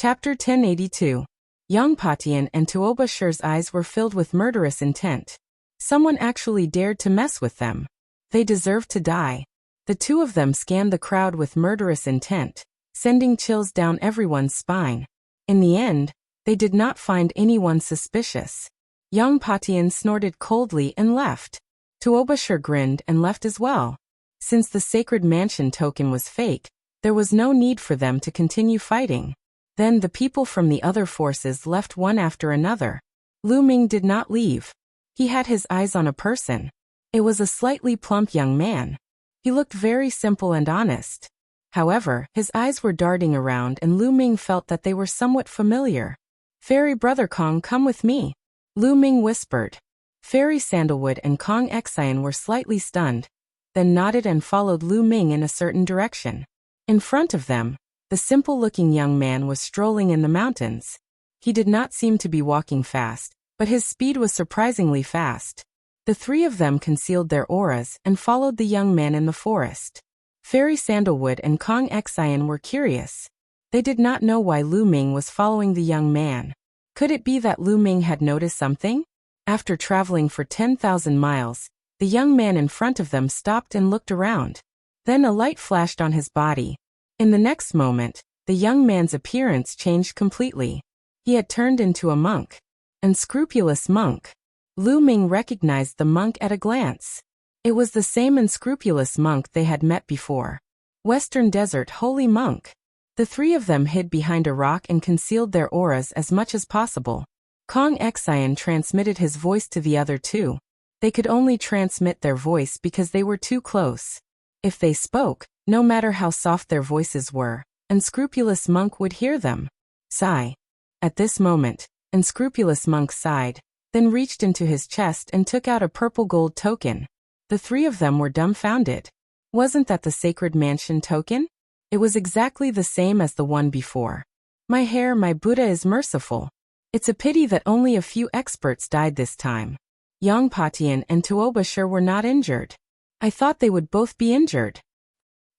Chapter 1082. Young Patian and Tuoba Shir's eyes were filled with murderous intent. Someone actually dared to mess with them. They deserved to die. The two of them scanned the crowd with murderous intent, sending chills down everyone's spine. In the end, they did not find anyone suspicious. Young Patian snorted coldly and left. Tuoba Shir grinned and left as well. Since the sacred mansion token was fake, there was no need for them to continue fighting. Then the people from the other forces left one after another. Lu Ming did not leave. He had his eyes on a person. It was a slightly plump young man. He looked very simple and honest. However, his eyes were darting around and Lu Ming felt that they were somewhat familiar. "Fairy brother Kong, come with me," Lu Ming whispered. Fairy Sandalwood and Kong Xian were slightly stunned, then nodded and followed Lu Ming in a certain direction. In front of them, the simple-looking young man was strolling in the mountains. He did not seem to be walking fast, but his speed was surprisingly fast. The three of them concealed their auras and followed the young man in the forest. Fairy Sandalwood and Kong Xian were curious. They did not know why Lu Ming was following the young man. Could it be that Lu Ming had noticed something? After traveling for 10,000 miles, the young man in front of them stopped and looked around. Then a light flashed on his body. In the next moment, the young man's appearance changed completely. He had turned into a monk. Unscrupulous monk. Lu Ming recognized the monk at a glance. It was the same unscrupulous monk they had met before. Western Desert Holy Monk. The three of them hid behind a rock and concealed their auras as much as possible. Kong Xian transmitted his voice to the other two. They could only transmit their voice because they were too close. If they spoke, no matter how soft their voices were, Unscrupulous Monk would hear them. Sigh. At this moment, Unscrupulous Monk sighed, then reached into his chest and took out a purple gold token. The three of them were dumbfounded. Wasn't that the sacred mansion token? It was exactly the same as the one before. My hair, my Buddha is merciful. It's a pity that only a few experts died this time. Yang Patian and Tuoba Shir were not injured. I thought they would both be injured.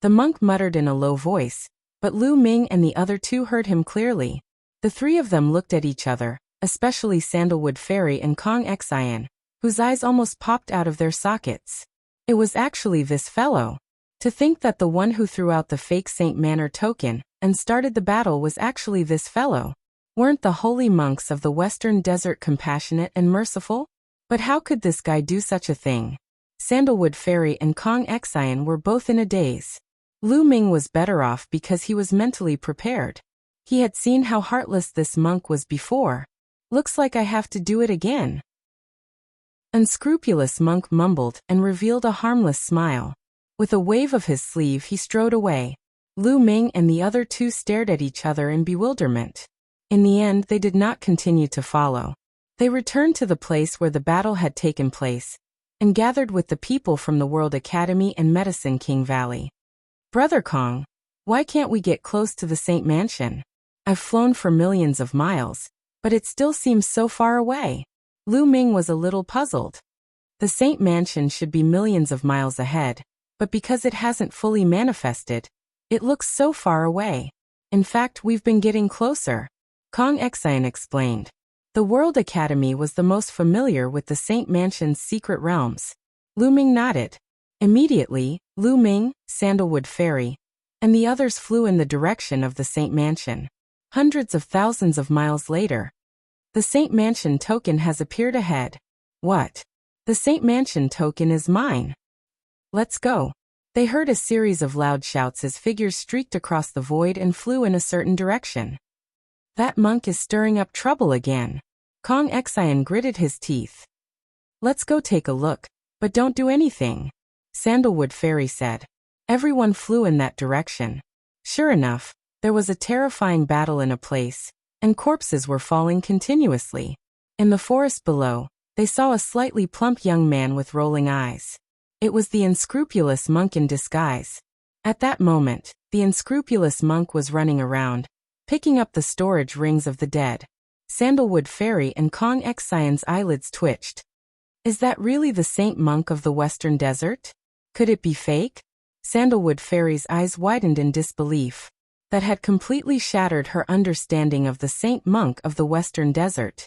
The monk muttered in a low voice, but Lu Ming and the other two heard him clearly. The three of them looked at each other, especially Sandalwood Fairy and Kong Xian, whose eyes almost popped out of their sockets. It was actually this fellow. To think that the one who threw out the fake Saint Manor token and started the battle was actually this fellow. Weren't the holy monks of the Western Desert compassionate and merciful? But how could this guy do such a thing? Sandalwood Fairy and Kong Xian were both in a daze. Lu Ming was better off because he was mentally prepared. He had seen how heartless this monk was before. Looks like I have to do it again. Unscrupulous Monk mumbled and revealed a harmless smile. With a wave of his sleeve he strode away. Lu Ming and the other two stared at each other in bewilderment. In the end they did not continue to follow. They returned to the place where the battle had taken place, and gathered with the people from the World Academy and Medicine King Valley. Brother Kong, why can't we get close to the Saint Mansion? I've flown for millions of miles, but it still seems so far away. Lu Ming was a little puzzled. The Saint Mansion should be millions of miles ahead, but because it hasn't fully manifested, it looks so far away. In fact, we've been getting closer. Kong Xian explained. The World Academy was the most familiar with the Saint Mansion's secret realms. Lu Ming nodded. Immediately, Lu Ming, Sandalwood Fairy, and the others flew in the direction of the Saint Mansion. Hundreds of thousands of miles later, the Saint Mansion token has appeared ahead. What? The Saint Mansion token is mine. Let's go. They heard a series of loud shouts as figures streaked across the void and flew in a certain direction. That monk is stirring up trouble again. Kong Xian gritted his teeth. Let's go take a look, but don't do anything, Sandalwood Fairy said. Everyone flew in that direction. Sure enough, there was a terrifying battle in a place, and corpses were falling continuously. In the forest below, they saw a slightly plump young man with rolling eyes. It was the unscrupulous monk in disguise. At that moment, the unscrupulous monk was running around, picking up the storage rings of the dead. Sandalwood Fairy and Kong Xian's eyelids twitched. Is that really the Saint Monk of the Western Desert? Could it be fake? Sandalwood Fairy's eyes widened in disbelief. that had completely shattered her understanding of the saint monk of the Western Desert.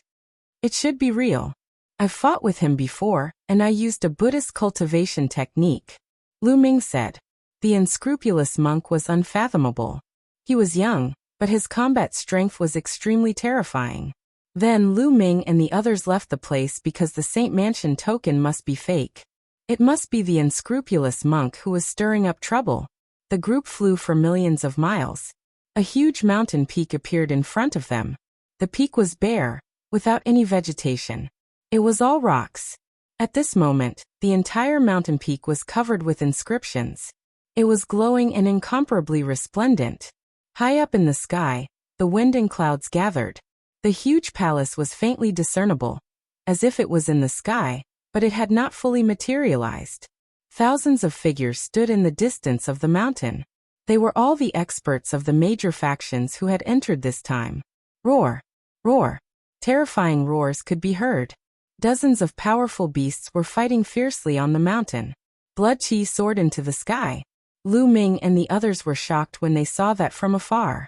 It should be real. I've fought with him before, and I used a Buddhist cultivation technique, Lu Ming said. The unscrupulous monk was unfathomable. He was young, but his combat strength was extremely terrifying. Then Lu Ming and the others left the place because the Saint Mansion token must be fake. It must be the unscrupulous monk who was stirring up trouble. The group flew for millions of miles. A huge mountain peak appeared in front of them. The peak was bare, without any vegetation. It was all rocks. At this moment, the entire mountain peak was covered with inscriptions. It was glowing and incomparably resplendent. High up in the sky, the wind and clouds gathered. The huge palace was faintly discernible, as if it was in the sky, but it had not fully materialized. Thousands of figures stood in the distance of the mountain. They were all the experts of the major factions who had entered this time. Roar! Roar! Terrifying roars could be heard. Dozens of powerful beasts were fighting fiercely on the mountain. Blood chi soared into the sky. Lu Ming and the others were shocked when they saw that from afar.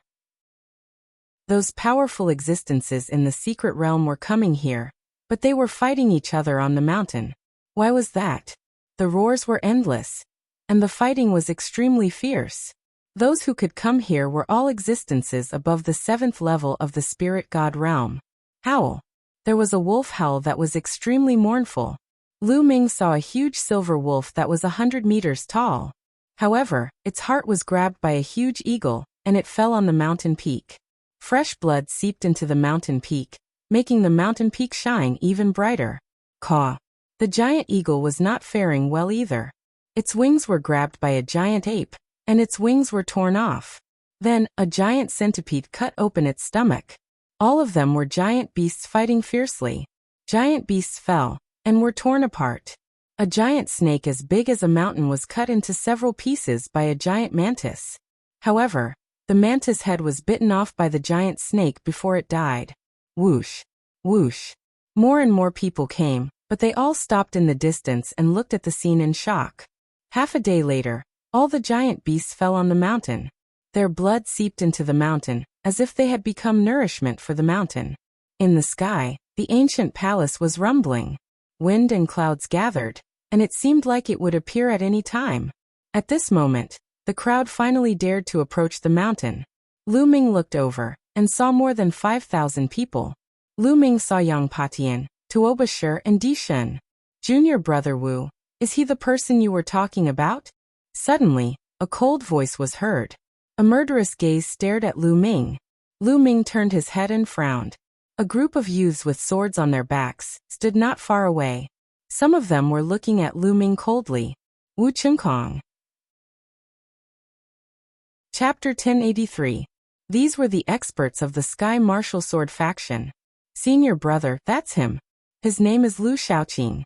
Those powerful existences in the secret realm were coming here, but they were fighting each other on the mountain. Why was that? The roars were endless, and the fighting was extremely fierce. Those who could come here were all existences above the 7th level of the spirit god realm. Howl. There was a wolf howl that was extremely mournful. Lu Ming saw a huge silver wolf that was 100 meters tall. However, its heart was grabbed by a huge eagle, and it fell on the mountain peak. Fresh blood seeped into the mountain peak, making the mountain peak shine even brighter. Caw. The giant eagle was not faring well either. Its wings were grabbed by a giant ape, and its wings were torn off. Then, a giant centipede cut open its stomach. All of them were giant beasts fighting fiercely. Giant beasts fell, and were torn apart. A giant snake as big as a mountain was cut into several pieces by a giant mantis. However, the mantis head was bitten off by the giant snake before it died. Whoosh! Whoosh! More and more people came, but they all stopped in the distance and looked at the scene in shock. Half a day later, all the giant beasts fell on the mountain. Their blood seeped into the mountain, as if they had become nourishment for the mountain. In the sky, the ancient palace was rumbling. Wind and clouds gathered, and it seemed like it would appear at any time. At this moment, the crowd finally dared to approach the mountain. Lu Ming looked over, and saw more than 5,000 people. Lu Ming saw Yang Patian, Tuoba Shi and Di Shen. Junior brother Wu, is he the person you were talking about? Suddenly, a cold voice was heard. A murderous gaze stared at Lu Ming. Lu Ming turned his head and frowned. A group of youths with swords on their backs stood not far away. Some of them were looking at Lu Ming coldly. Wu Chenkong. Chapter 1083. These were the experts of the Sky Martial Sword faction. Senior brother, that's him. His name is Lu Shaoqing.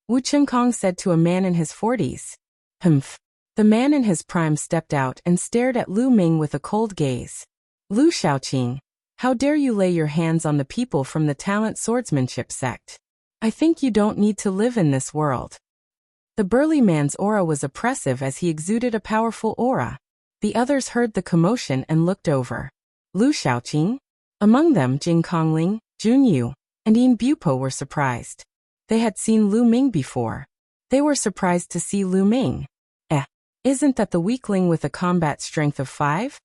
Wu Chenkong said to a man in his 40s. Humph. The man in his prime stepped out and stared at Lu Ming with a cold gaze. Lu Shaoqing, how dare you lay your hands on the people from the talent swordsmanship sect? I think you don't need to live in this world. The burly man's aura was oppressive as he exuded a powerful aura. The others heard the commotion and looked over. Lu Shaoqing? Among them Jing Kongling, Jun Yu, and Yin Bupo were surprised. They had seen Lu Ming before. They were surprised to see Lu Ming. Isn't that the weakling with a combat strength of 5?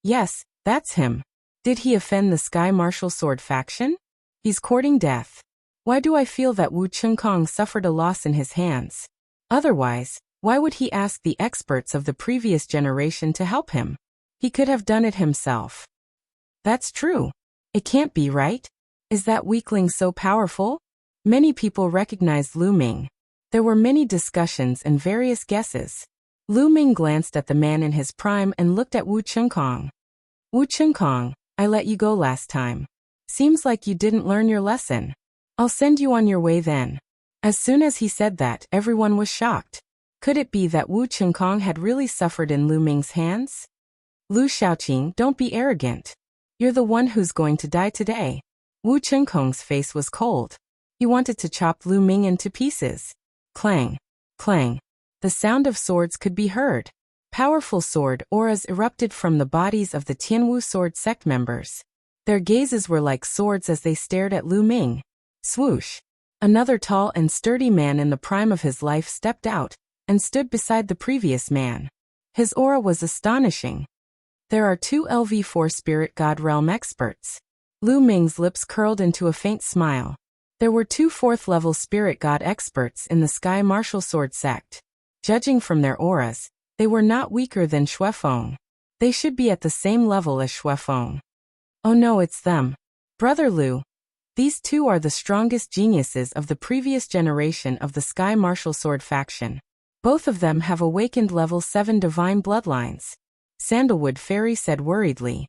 Yes, that's him. Did he offend the Sky Martial Sword faction? He's courting death. Why do I feel that Wu Chenkong suffered a loss in his hands? Otherwise, why would he ask the experts of the previous generation to help him? He could have done it himself. That's true. It can't be right. Is that weakling so powerful? Many people recognized Lu Ming. There were many discussions and various guesses. Lu Ming glanced at the man in his prime and looked at Wu Chenkong. Wu Chenkong, I let you go last time. Seems like you didn't learn your lesson. I'll send you on your way then. As soon as he said that, everyone was shocked. Could it be that Wu Chenkong had really suffered in Lu Ming's hands? Lu Shaoqing, don't be arrogant. You're the one who's going to die today. Wu Chenkong's face was cold. He wanted to chop Lu Ming into pieces. Clang, clang. The sound of swords could be heard. Powerful sword auras erupted from the bodies of the Tianwu sword sect members. Their gazes were like swords as they stared at Lu Ming. Swoosh! Another tall and sturdy man in the prime of his life stepped out and stood beside the previous man. His aura was astonishing. There are 2 LV4 Spirit God Realm experts. Lu Ming's lips curled into a faint smile. There were 2 4th-level Spirit God experts in the Sky Martial Sword sect. Judging from their auras, they were not weaker than Xuefeng. They should be at the same level as Xuefeng. Oh no, it's them. Brother Lu. These 2 are the strongest geniuses of the previous generation of the Sky Martial Sword faction. Both of them have awakened level 7 divine bloodlines. Sandalwood Fairy said worriedly.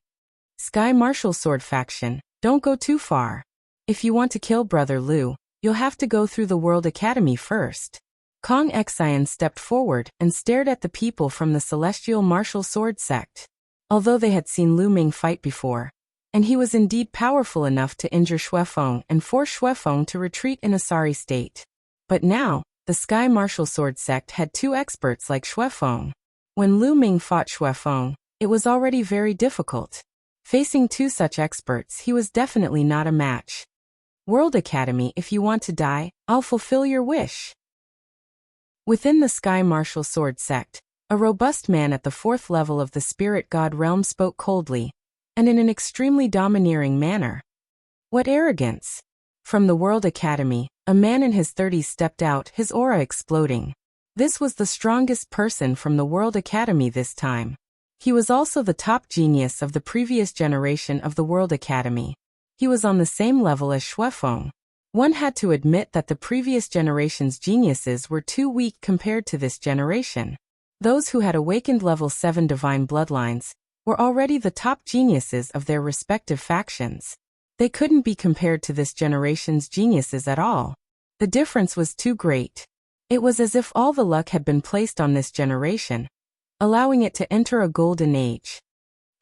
Sky Martial Sword faction, don't go too far. If you want to kill Brother Lu, you'll have to go through the World Academy first. Kong Xian stepped forward and stared at the people from the Celestial Martial Sword sect. Although they had seen Lu Ming fight before, and he was indeed powerful enough to injure Xuefeng and force Xuefeng to retreat in a sorry state. But now, the Sky Martial Sword sect had 2 experts like Xuefeng. When Lu Ming fought Xuefeng, it was already very difficult. Facing 2 such experts, he was definitely not a match. World Academy, if you want to die, I'll fulfill your wish. Within the Sky Martial Sword sect, a robust man at the 4th level of the Spirit God realm spoke coldly, and in an extremely domineering manner. What arrogance! From the World Academy, a man in his 30s stepped out, his aura exploding. This was the strongest person from the World Academy this time. He was also the top genius of the previous generation of the World Academy. He was on the same level as Xuefeng. One had to admit that the previous generation's geniuses were too weak compared to this generation. Those who had awakened level 7 divine bloodlines were already the top geniuses of their respective factions. They couldn't be compared to this generation's geniuses at all. The difference was too great. It was as if all the luck had been placed on this generation, allowing it to enter a golden age.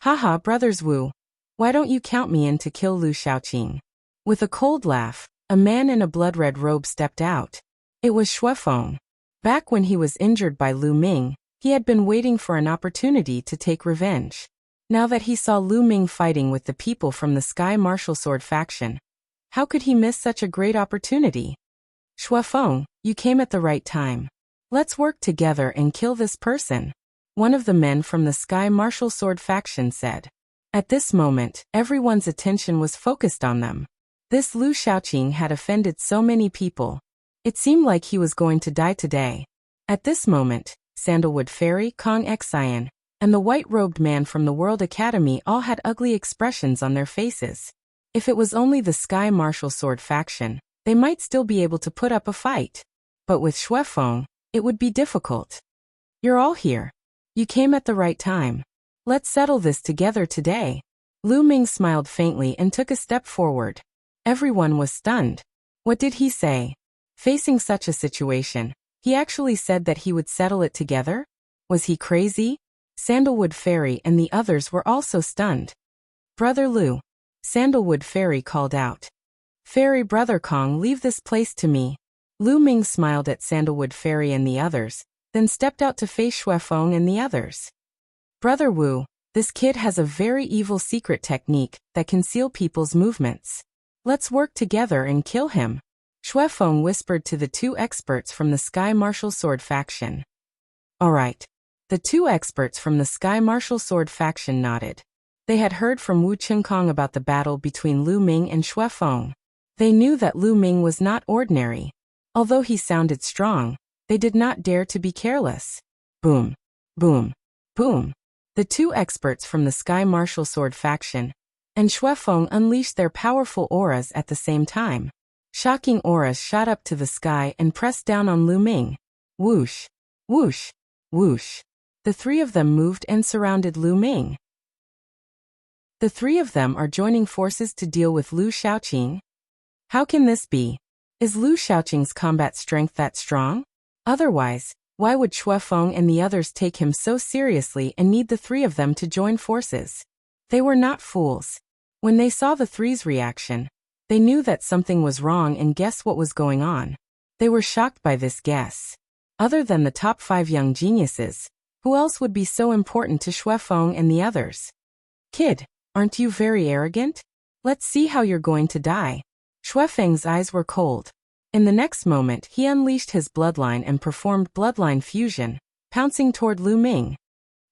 Haha, brothers Wu, why don't you count me in to kill Lu Shaoqing? With a cold laugh, a man in a blood-red robe stepped out. It was Xuefeng. Back when he was injured by Lu Ming, he had been waiting for an opportunity to take revenge. Now that he saw Lu Ming fighting with the people from the Sky Martial Sword faction, how could he miss such a great opportunity? Xuefeng, you came at the right time. Let's work together and kill this person, one of the men from the Sky Martial Sword faction said. At this moment, everyone's attention was focused on them. This Lu Shaoqing had offended so many people. It seemed like he was going to die today. At this moment, Sandalwood Fairy, Kong Xian, and the white-robed man from the World Academy all had ugly expressions on their faces. If it was only the Sky Martial Sword faction, they might still be able to put up a fight. But with Xuefeng, it would be difficult. You're all here. You came at the right time. Let's settle this together today. Lu Ming smiled faintly and took a step forward. Everyone was stunned. What did he say? Facing such a situation, he actually said that he would settle it together? Was he crazy? Sandalwood Fairy and the others were also stunned. Brother Lu. Sandalwood Fairy called out. Fairy Brother Kong, leave this place to me. Lu Ming smiled at Sandalwood Fairy and the others, then stepped out to face Xuefeng and the others. Brother Wu, this kid has a very evil secret technique that can seal people's movements. Let's work together and kill him. Xuefeng whispered to the 2 experts from the Sky Martial Sword faction. Alright. The 2 experts from the Sky Martial Sword faction nodded. They had heard from Wu Chengkong about the battle between Lu Ming and Xuefeng. They knew that Lu Ming was not ordinary. Although he sounded strong, they did not dare to be careless. Boom. Boom. Boom. The 2 experts from the Sky Martial Sword faction and Xuefeng unleashed their powerful auras at the same time. Shocking auras shot up to the sky and pressed down on Lu Ming. Whoosh, whoosh, whoosh. The 3 of them moved and surrounded Lu Ming. The 3 of them are joining forces to deal with Lu Shaoqing? How can this be? Is Lu Shaoqing's combat strength that strong? Otherwise, why would Xuefeng and the others take him so seriously and need the 3 of them to join forces? They were not fools. When they saw the 3's reaction, they knew that something was wrong and guessed what was going on. They were shocked by this guess. Other than the top 5 young geniuses, Who else would be so important to Xuefeng and the others? Kid, aren't you very arrogant? Let's see how you're going to die. Xuefeng's eyes were cold. In the next moment, he unleashed his bloodline and performed bloodline fusion, pouncing toward Lu Ming.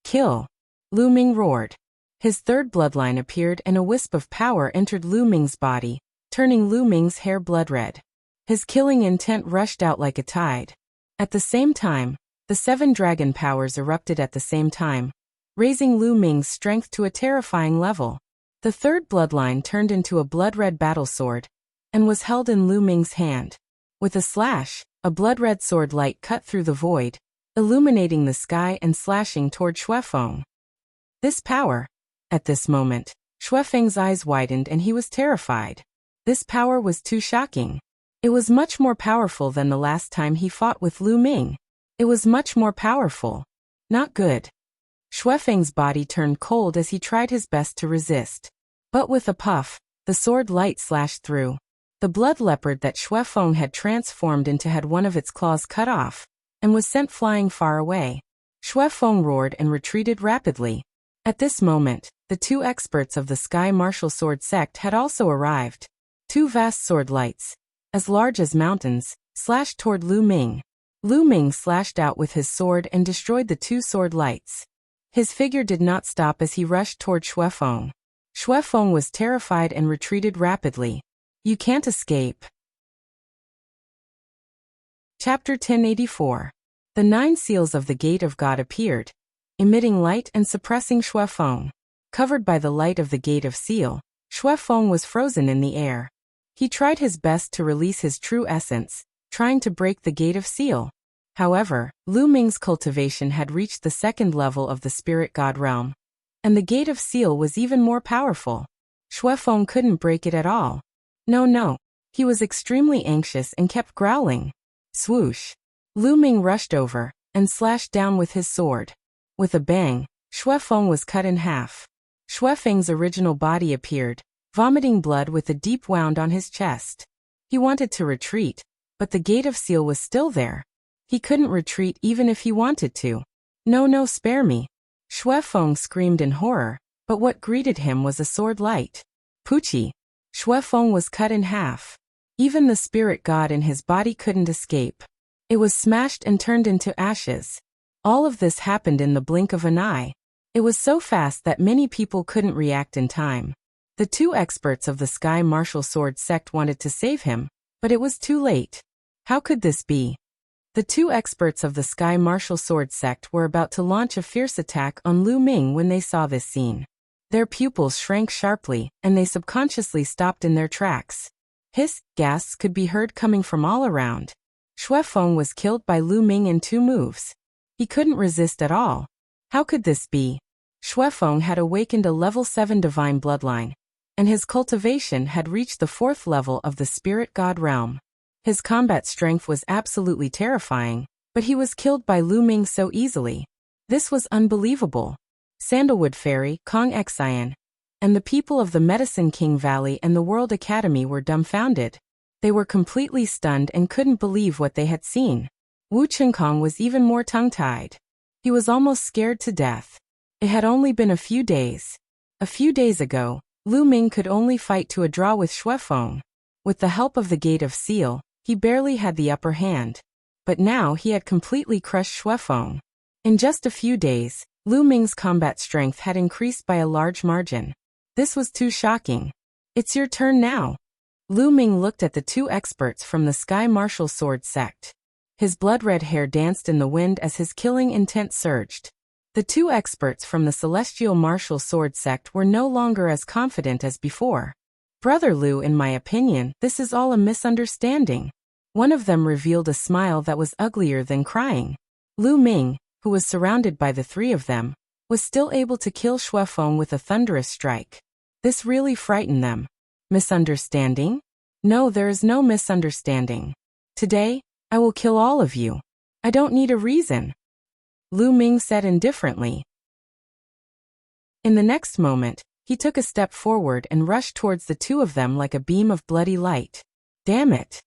Kill! Lu Ming roared. His third bloodline appeared and a wisp of power entered Lu Ming's body, turning Lu Ming's hair blood red. His killing intent rushed out like a tide. At the same time, the 7 dragon powers erupted at the same time, raising Lu Ming's strength to a terrifying level. The third bloodline turned into a blood-red battle sword, and was held in Lu Ming's hand. With a slash, a blood-red sword light cut through the void, illuminating the sky and slashing toward Xuefeng. This power. At this moment, Xuefeng's eyes widened and he was terrified. This power was too shocking. It was much more powerful than the last time he fought with Lu Ming. It was much more powerful. Not good. Xuefeng's body turned cold as he tried his best to resist. But with a puff, the sword light slashed through. The blood leopard that Xuefeng had transformed into had one of its claws cut off, and was sent flying far away. Xuefeng roared and retreated rapidly. At this moment, the 2 experts of the Sky Martial Sword sect had also arrived. 2 vast sword lights, as large as mountains, slashed toward Lu Ming. Lu Ming slashed out with his sword and destroyed the 2 sword lights. His figure did not stop as he rushed toward Xuefeng. Xuefeng was terrified and retreated rapidly. You can't escape. Chapter 1084. The 9 seals of the Gate of God appeared, emitting light and suppressing Xuefeng. Covered by the light of the Gate of Seal, Xuefeng was frozen in the air. He tried his best to release his true essence, trying to break the Gate of Seal. However, Lu Ming's cultivation had reached the 2nd level of the Spirit God realm, and the Gate of Seal was even more powerful. Xuefeng couldn't break it at all. No. He was extremely anxious and kept growling. Swoosh! Lu Ming rushed over and slashed down with his sword. With a bang, Xuefeng was cut in half. Xuefeng's original body appeared, vomiting blood with a deep wound on his chest. He wanted to retreat, but the Gate of Seal was still there. He couldn't retreat even if he wanted to. No, spare me. Xuefeng screamed in horror, but what greeted him was a sword light. Poochie! Xuefeng was cut in half. Even the spirit god in his body couldn't escape. It was smashed and turned into ashes. All of this happened in the blink of an eye. It was so fast that many people couldn't react in time. The 2 experts of the Sky Martial Sword sect wanted to save him, but it was too late. How could this be? The 2 experts of the Sky Martial Sword sect were about to launch a fierce attack on Lu Ming when they saw this scene. Their pupils shrank sharply, and they subconsciously stopped in their tracks. Hiss, gasps could be heard coming from all around. Xuefeng was killed by Lu Ming in 2 moves. He couldn't resist at all. How could this be? Xuefeng had awakened a level 7 divine bloodline, and his cultivation had reached the 4th level of the Spirit God realm. His combat strength was absolutely terrifying, but he was killed by Lu Ming so easily. This was unbelievable. Sandalwood Fairy, Kong Xian, and the people of the Medicine King Valley and the World Academy were dumbfounded. They were completely stunned and couldn't believe what they had seen. Wu Qinkong was even more tongue-tied. He was almost scared to death. It had only been a few days. A few days ago, Lu Ming could only fight to a draw with Xuefeng. With the help of the Gate of Seal, he barely had the upper hand. But now he had completely crushed Xuefeng. In just a few days, Lu Ming's combat strength had increased by a large margin. This was too shocking. It's your turn now. Lu Ming looked at the 2 experts from the Sky Martial Sword sect. His blood-red hair danced in the wind as his killing intent surged. The 2 experts from the Celestial Martial Sword sect were no longer as confident as before. Brother Lu, in my opinion, this is all a misunderstanding. One of them revealed a smile that was uglier than crying. Lu Ming, who was surrounded by the 3 of them, was still able to kill Xuefeng with a thunderous strike. This really frightened them. Misunderstanding? No, there is no misunderstanding. Today, I will kill all of you. I don't need a reason. Lu Ming said indifferently. In the next moment, he took a step forward and rushed towards the 2 of them like a beam of bloody light. Damn it!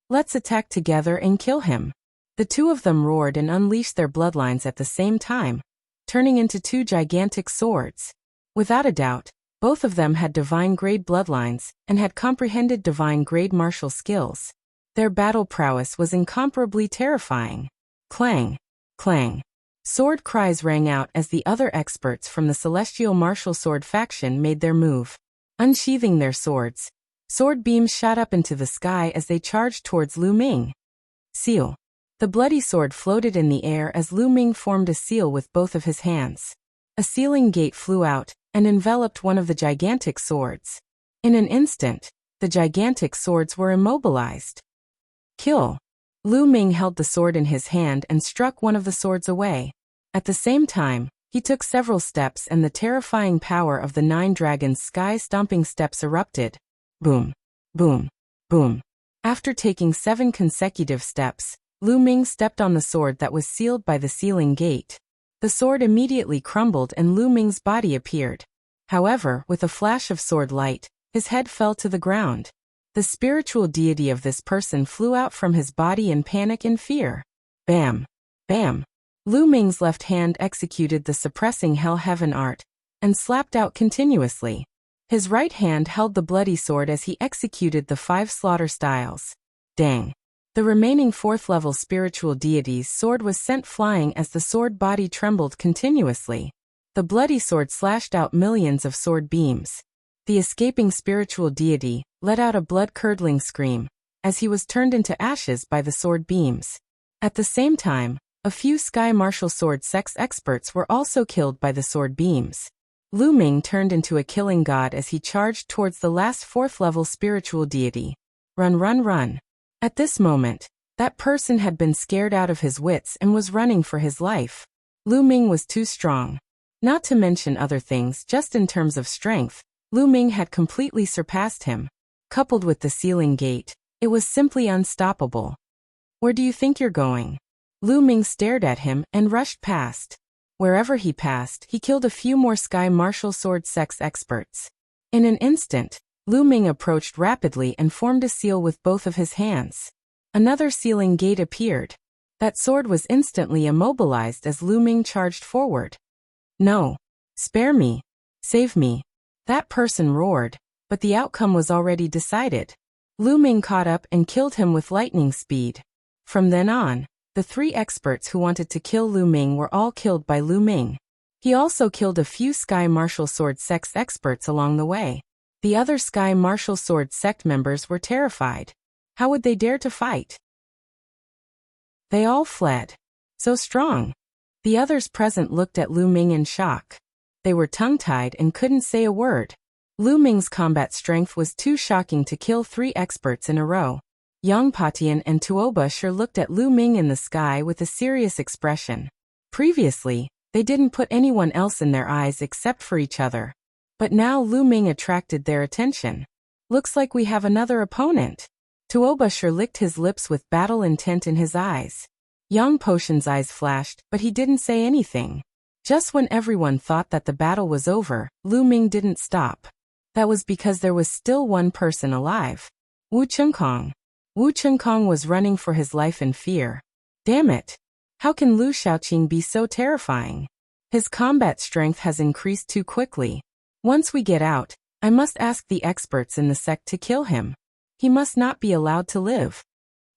Let's attack together and kill him. The two of them roared and unleashed their bloodlines at the same time, turning into two gigantic swords. Without a doubt, both of them had divine-grade bloodlines and had comprehended divine-grade martial skills. Their battle prowess was incomparably terrifying. Clang! Clang! Sword cries rang out as the other experts from the celestial martial sword faction made their move. Unsheathing their swords, sword beams shot up into the sky as they charged towards Lu Ming. Seal. The bloody sword floated in the air as Lu Ming formed a seal with both of his hands. A sealing gate flew out and enveloped one of the gigantic swords. In an instant, the gigantic swords were immobilized. Kill. Lu Ming held the sword in his hand and struck one of the swords away. At the same time, he took several steps and the terrifying power of the 9 dragons' sky-stomping steps erupted. Boom. Boom. Boom. After taking 7 consecutive steps, Lu Ming stepped on the sword that was sealed by the sealing gate. The sword immediately crumbled and Lu Ming's body appeared. However, with a flash of sword light, his head fell to the ground. The spiritual deity of this person flew out from his body in panic and fear. Bam! Bam! Lu Ming's left hand executed the suppressing Hell Heaven art and slapped out continuously. His right hand held the bloody sword as he executed the 5 slaughter styles. Dang! The remaining 4th-level spiritual deity's sword was sent flying as the sword body trembled continuously. The bloody sword slashed out millions of sword beams. The escaping spiritual deity let out a blood-curdling scream as he was turned into ashes by the sword beams. At the same time, a few sky martial sword sex experts were also killed by the sword beams. Lu Ming turned into a killing god as he charged towards the last 4th-level spiritual deity. Run, run, run. At this moment, that person had been scared out of his wits and was running for his life. Lu Ming was too strong. Not to mention other things, just in terms of strength, Lu Ming had completely surpassed him. Coupled with the sealing gate, it was simply unstoppable. Where do you think you're going? Lu Ming stared at him and rushed past. Wherever he passed, he killed a few more sky martial sword sex experts. In an instant, Lu Ming approached rapidly and formed a seal with both of his hands. Another sealing gate appeared. That sword was instantly immobilized as Lu Ming charged forward. No! Spare me! Save me! That person roared, but the outcome was already decided. Lu Ming caught up and killed him with lightning speed. From then on, the 3 experts who wanted to kill Lu Ming were all killed by Lu Ming. He also killed a few sky martial sword sex experts along the way. The other sky martial sword sect members were terrified. How would they dare to fight? They all fled. So strong. The others present looked at Lu Ming in shock. They were tongue-tied and couldn't say a word. Lu Ming's combat strength was too shocking to kill 3 experts in a row. Yang Patian and Tuoba sure looked at Lu Ming in the sky with a serious expression. Previously, they didn't put anyone else in their eyes except for each other. But now Lu Ming attracted their attention. Looks like we have another opponent. Tuoba sure licked his lips with battle intent in his eyes. Yang Potion's eyes flashed, but he didn't say anything. Just when everyone thought that the battle was over, Lu Ming didn't stop. That was because there was still one person alive. Wu Chengkong. Wu Chengkong was running for his life in fear. Damn it! How can Lu Shaoqing be so terrifying? His combat strength has increased too quickly. Once we get out, I must ask the experts in the sect to kill him. He must not be allowed to live.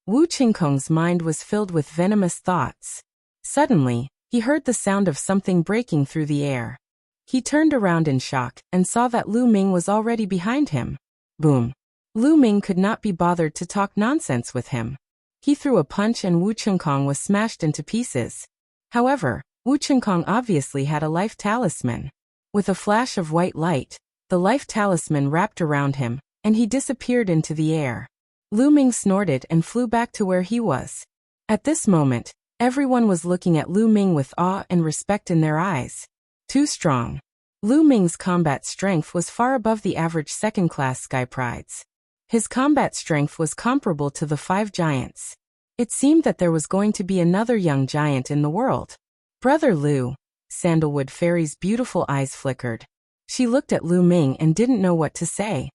Wu Chengkong's mind was filled with venomous thoughts. Suddenly, he heard the sound of something breaking through the air. He turned around in shock and saw that Lu Ming was already behind him. Boom. Lu Ming could not be bothered to talk nonsense with him. He threw a punch and Wu Chengkong was smashed into pieces. However, Wu Chengkong obviously had a life talisman. With a flash of white light, the life talisman wrapped around him, and he disappeared into the air. Lu Ming snorted and flew back to where he was. At this moment, everyone was looking at Lu Ming with awe and respect in their eyes. Too strong. Lu Ming's combat strength was far above the average second-class Sky Prides. His combat strength was comparable to the 5 giants. It seemed that there was going to be another young giant in the world. Brother Lu. Sandalwood Fairy's beautiful eyes flickered. She looked at Lu Ming and didn't know what to say.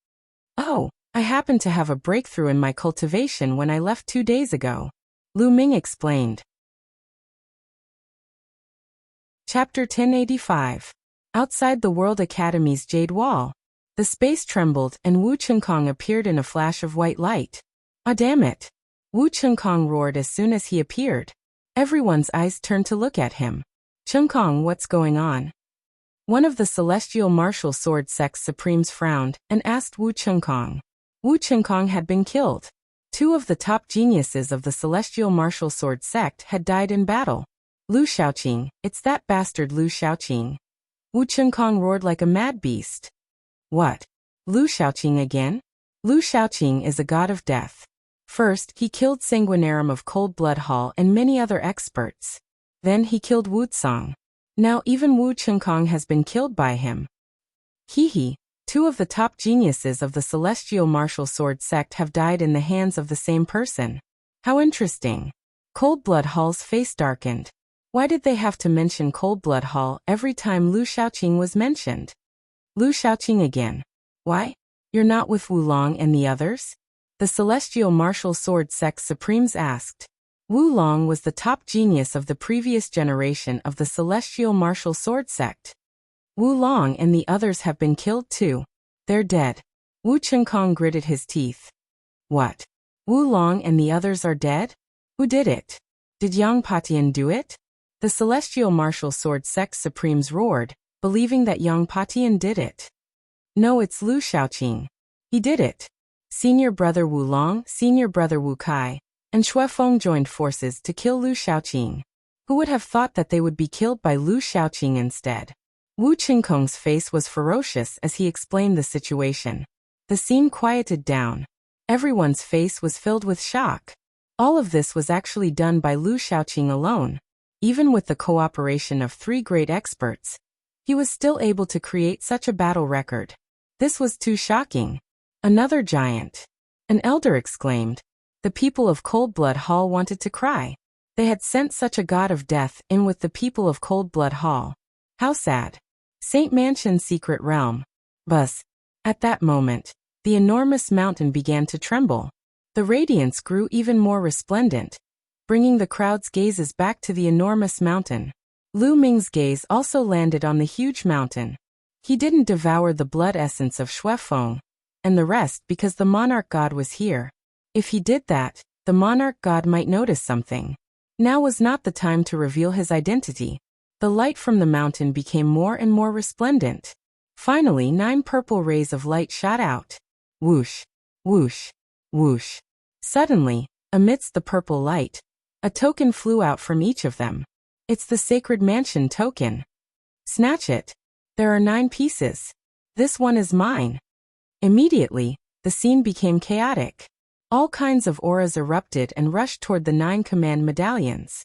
Oh, I happened to have a breakthrough in my cultivation when I left 2 days ago. Lu Ming explained. Chapter 1085. Outside the World Academy's Jade Wall. The space trembled and Wu Chengkong appeared in a flash of white light. Ah, damn it! Wu Chengkong roared as soon as he appeared. Everyone's eyes turned to look at him. Chengkong, what's going on? One of the celestial martial sword sect's supremes frowned and asked Wu Chengkong. Wu Chengkong had been killed. 2 of the top geniuses of the celestial martial sword sect had died in battle. Lu Shaoqing, it's that bastard Lu Shaoqing. Wu Chengkong roared like a mad beast. What? Lu Shaoqing again? Lu Shaoqing is a god of death. First, he killed Sanguinarum of Cold Blood Hall and many other experts. Then he killed Wu Tsang. Now even Wu Chengkong has been killed by him. Hee. 2 of the top geniuses of the celestial martial sword sect have died in the hands of the same person. How interesting. Cold Blood Hall's face darkened. Why did they have to mention Cold Blood Hall every time Lu Shaoqing was mentioned? Lu Shaoqing again. Why? You're not with Wu Long and the others? The celestial martial sword sect supremes asked. Wu Long was the top genius of the previous generation of the celestial martial sword sect. Wu Long and the others have been killed too. They're dead. Wu Chengkong gritted his teeth. What? Wu Long and the others are dead? Who did it? Did Yang Patian do it? The celestial martial sword sect supremes roared, believing that Yang Patian did it. No, it's Lu Shaoqing. He did it. Senior brother Wu Long, senior brother Wu Kai, and Shuefeng joined forces to kill Lu Shaoqing. Who would have thought that they would be killed by Lu Shaoqing instead? Wu Chengkong's face was ferocious as he explained the situation. The scene quieted down. Everyone's face was filled with shock. All of this was actually done by Lu Shaoqing alone. Even with the cooperation of 3 great experts, he was still able to create such a battle record. This was too shocking. Another giant. An elder exclaimed. The people of Cold Blood Hall wanted to cry. They had sent such a god of death in with the people of Cold Blood Hall. How sad. Saint Mansion's secret realm. Buzz. At that moment, the enormous mountain began to tremble. The radiance grew even more resplendent, bringing the crowd's gazes back to the enormous mountain. Lu Ming's gaze also landed on the huge mountain. He didn't devour the blood essence of Shuefeng and the rest because the monarch god was here. If he did that, the monarch god might notice something. Now was not the time to reveal his identity. The light from the mountain became more and more resplendent. Finally, 9 purple rays of light shot out. Whoosh, whoosh, whoosh. Suddenly, amidst the purple light, a token flew out from each of them. It's the Sacred Mansion token. Snatch it. There are 9 pieces. This one is mine. Immediately, the scene became chaotic. All kinds of auras erupted and rushed toward the 9 command medallions.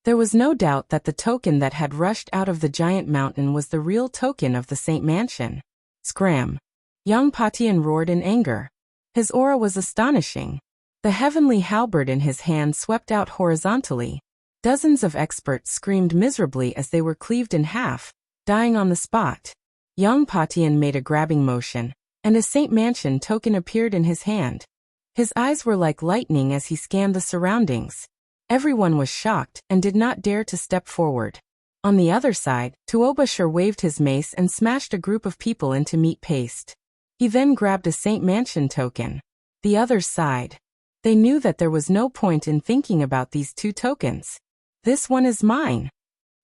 There was no doubt that the token that had rushed out of the giant mountain was the real token of the Saint Mansion. Scram! Yang Patian roared in anger. His aura was astonishing. The heavenly halberd in his hand swept out horizontally. Dozens of experts screamed miserably as they were cleaved in half, dying on the spot. Yang Patian made a grabbing motion, and a Saint Mansion token appeared in his hand. His eyes were like lightning as he scanned the surroundings. Everyone was shocked and did not dare to step forward. On the other side, Tuobashir waved his mace and smashed a group of people into meat paste. He then grabbed a Saint Mansion token. The others sighed. They knew that there was no point in thinking about these 2 tokens. This one is mine.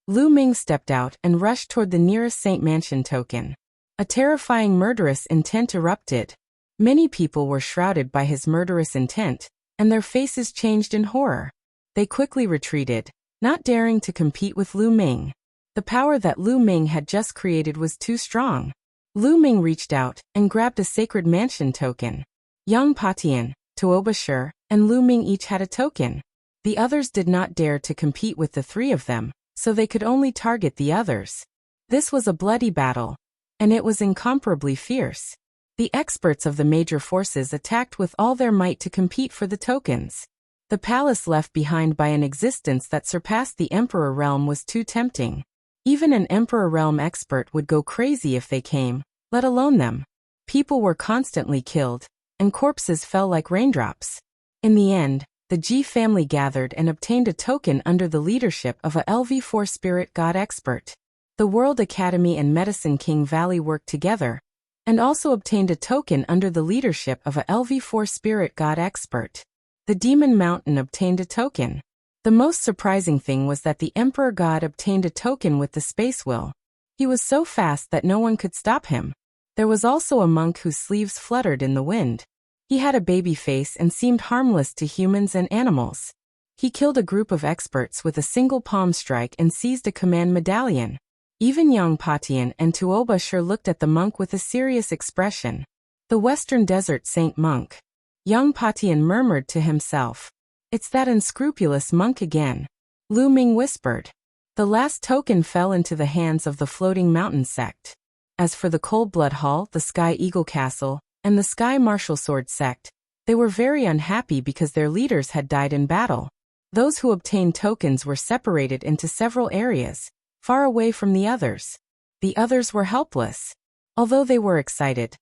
Lu Ming stepped out and rushed toward the nearest Saint Mansion token. A terrifying murderous intent erupted. Many people were shrouded by his murderous intent, and their faces changed in horror. They quickly retreated, not daring to compete with Lu Ming. The power that Lu Ming had just created was too strong. Lu Ming reached out and grabbed a Sacred Mansion token. Yang Patian, Tuobashir, and Lu Ming each had a token. The others did not dare to compete with the 3 of them, so they could only target the others. This was a bloody battle, and it was incomparably fierce. The experts of the major forces attacked with all their might to compete for the tokens. The palace left behind by an existence that surpassed the Emperor Realm was too tempting. Even an Emperor Realm expert would go crazy if they came, let alone them. People were constantly killed, and corpses fell like raindrops. In the end, the Ji family gathered and obtained a token under the leadership of a LV4 spirit god expert. The World Academy and Medicine King Valley worked together, and also obtained a token under the leadership of a LV4 spirit god expert. The Demon Mountain obtained a token. The most surprising thing was that the Emperor God obtained a token with the Space Will. He was so fast that no one could stop him. There was also a monk whose sleeves fluttered in the wind. He had a baby face and seemed harmless to humans and animals. He killed a group of experts with a single palm strike and seized a command medallion. Even Yang Patian and Tuoba Shur looked at the monk with a serious expression. The Western Desert Saint Monk. Yang Patian murmured to himself. It's that unscrupulous monk again. Lu Ming whispered. The last token fell into the hands of the Floating Mountain sect. As for the Cold Blood Hall, the Sky Eagle Castle, and the Sky Martial Sword sect, they were very unhappy because their leaders had died in battle. Those who obtained tokens were separated into several areas, far away from the others. The others were helpless. Although they were excited,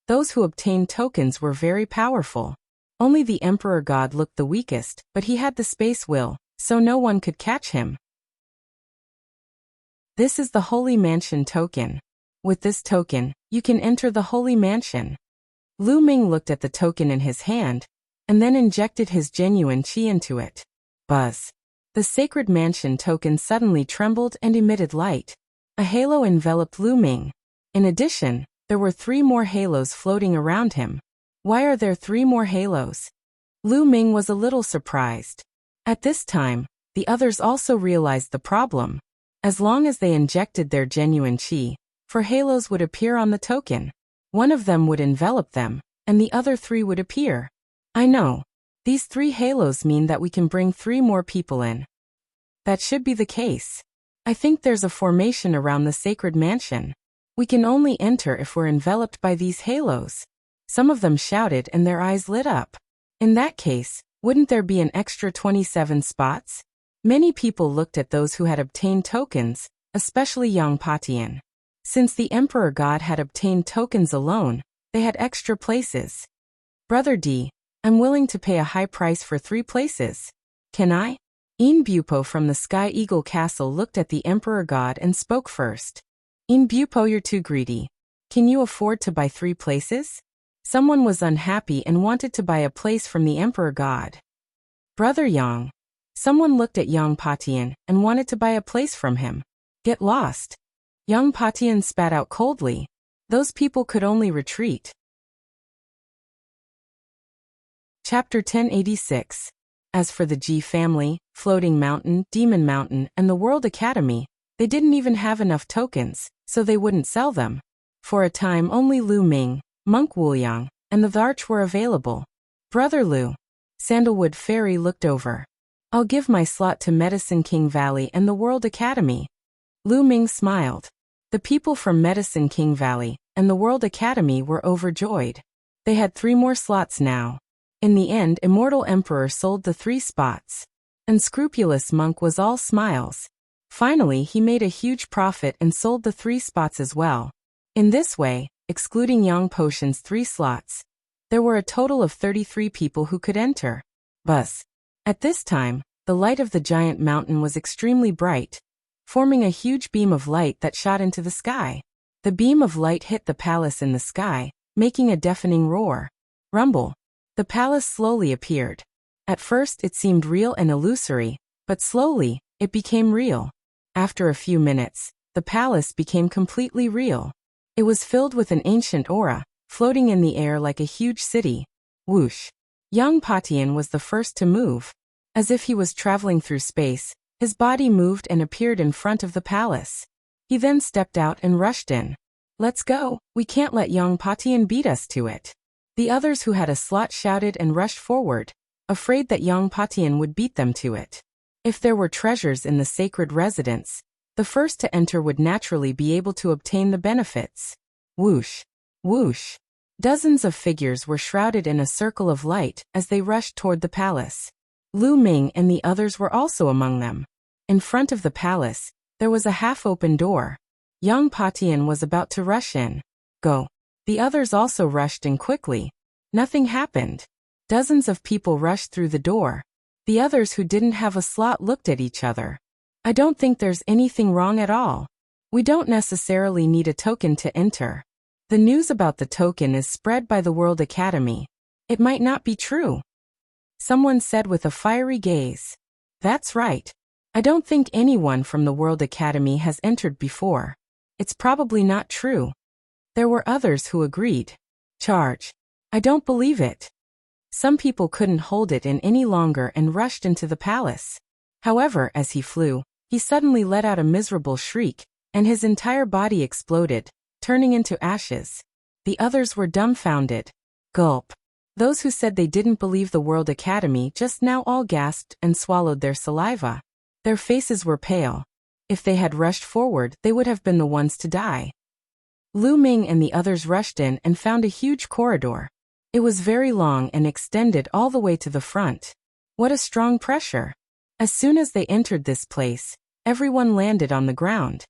those who obtained tokens were very powerful. Only the Emperor God looked the weakest, but he had the Space Will, so no one could catch him. This is the Holy Mansion token. With this token, you can enter the Holy Mansion. Lu Ming looked at the token in his hand, and then injected his genuine qi into it. Buzz. The Sacred Mansion token suddenly trembled and emitted light. A halo enveloped Lu Ming. In addition, there were 3 more halos floating around him. Why are there 3 more halos? Lu Ming was a little surprised. At this time, the others also realized the problem. As long as they injected their genuine qi, 4 halos would appear on the token. One of them would envelop them, and the other 3 would appear. I know. These 3 halos mean that we can bring 3 more people in. That should be the case. I think there's a formation around the Sacred Mansion. We can only enter if we're enveloped by these halos. Some of them shouted and their eyes lit up. In that case, wouldn't there be an extra 27 spots? Many people looked at those who had obtained tokens, especially Yang Patian. Since the Emperor God had obtained tokens alone, they had extra places. Brother D, I'm willing to pay a high price for 3 places. Can I? In Bupo from the Sky Eagle Castle looked at the Emperor God and spoke first. In Bupo, you're too greedy. Can you afford to buy 3 places? Someone was unhappy and wanted to buy a place from the Emperor God. Brother Yang. Someone looked at Yang Patian and wanted to buy a place from him. Get lost. Yang Patian spat out coldly. Those people could only retreat. Chapter 1086. As for the Ji family, Floating Mountain, Demon Mountain, and the World Academy, they didn't even have enough tokens, so they wouldn't sell them. For a time only Lu Ming, Monk Wuliang, and the Varch were available. Brother Lu. Sandalwood Fairy looked over. I'll give my slot to Medicine King Valley and the World Academy. Lu Ming smiled. The people from Medicine King Valley and the World Academy were overjoyed. They had 3 more slots now. In the end, Immortal Emperor sold the 3 spots. Unscrupulous Monk was all smiles. Finally, he made a huge profit and sold the 3 spots as well. In this way, excluding Yang Potion's 3 slots, there were a total of 33 people who could enter. Buzz. At this time, the light of the giant mountain was extremely bright, forming a huge beam of light that shot into the sky. The beam of light hit the palace in the sky, making a deafening roar. Rumble. The palace slowly appeared. At first it seemed real and illusory, but slowly, it became real. After a few minutes, the palace became completely real. It was filled with an ancient aura, floating in the air like a huge city. Whoosh. Yang Patian was the first to move. As if he was traveling through space, his body moved and appeared in front of the palace. He then stepped out and rushed in. Let's go, we can't let Yang Patian beat us to it. The others who had a slot shouted and rushed forward, afraid that Yang Patian would beat them to it. If there were treasures in the sacred residence, the first to enter would naturally be able to obtain the benefits. Whoosh. Whoosh. Dozens of figures were shrouded in a circle of light as they rushed toward the palace. Lu Ming and the others were also among them. In front of the palace, there was a half-open door. Yang Patian was about to rush in. Go. The others also rushed in quickly. Nothing happened. Dozens of people rushed through the door. The others who didn't have a slot looked at each other. I don't think there's anything wrong at all. We don't necessarily need a token to enter. The news about the token is spread by the World Academy. It might not be true. Someone said with a fiery gaze. That's right. I don't think anyone from the World Academy has entered before. It's probably not true. There were others who agreed. Charge. I don't believe it. Some people couldn't hold it in any longer and rushed into the palace. However, as he flew, he suddenly let out a miserable shriek, and his entire body exploded, turning into ashes. The others were dumbfounded. Gulp. Those who said they didn't believe the World Academy just now all gasped and swallowed their saliva. Their faces were pale. If they had rushed forward, they would have been the ones to die. Lu Ming and the others rushed in and found a huge corridor. It was very long and extended all the way to the front. What a strong pressure! As soon as they entered this place, everyone landed on the ground.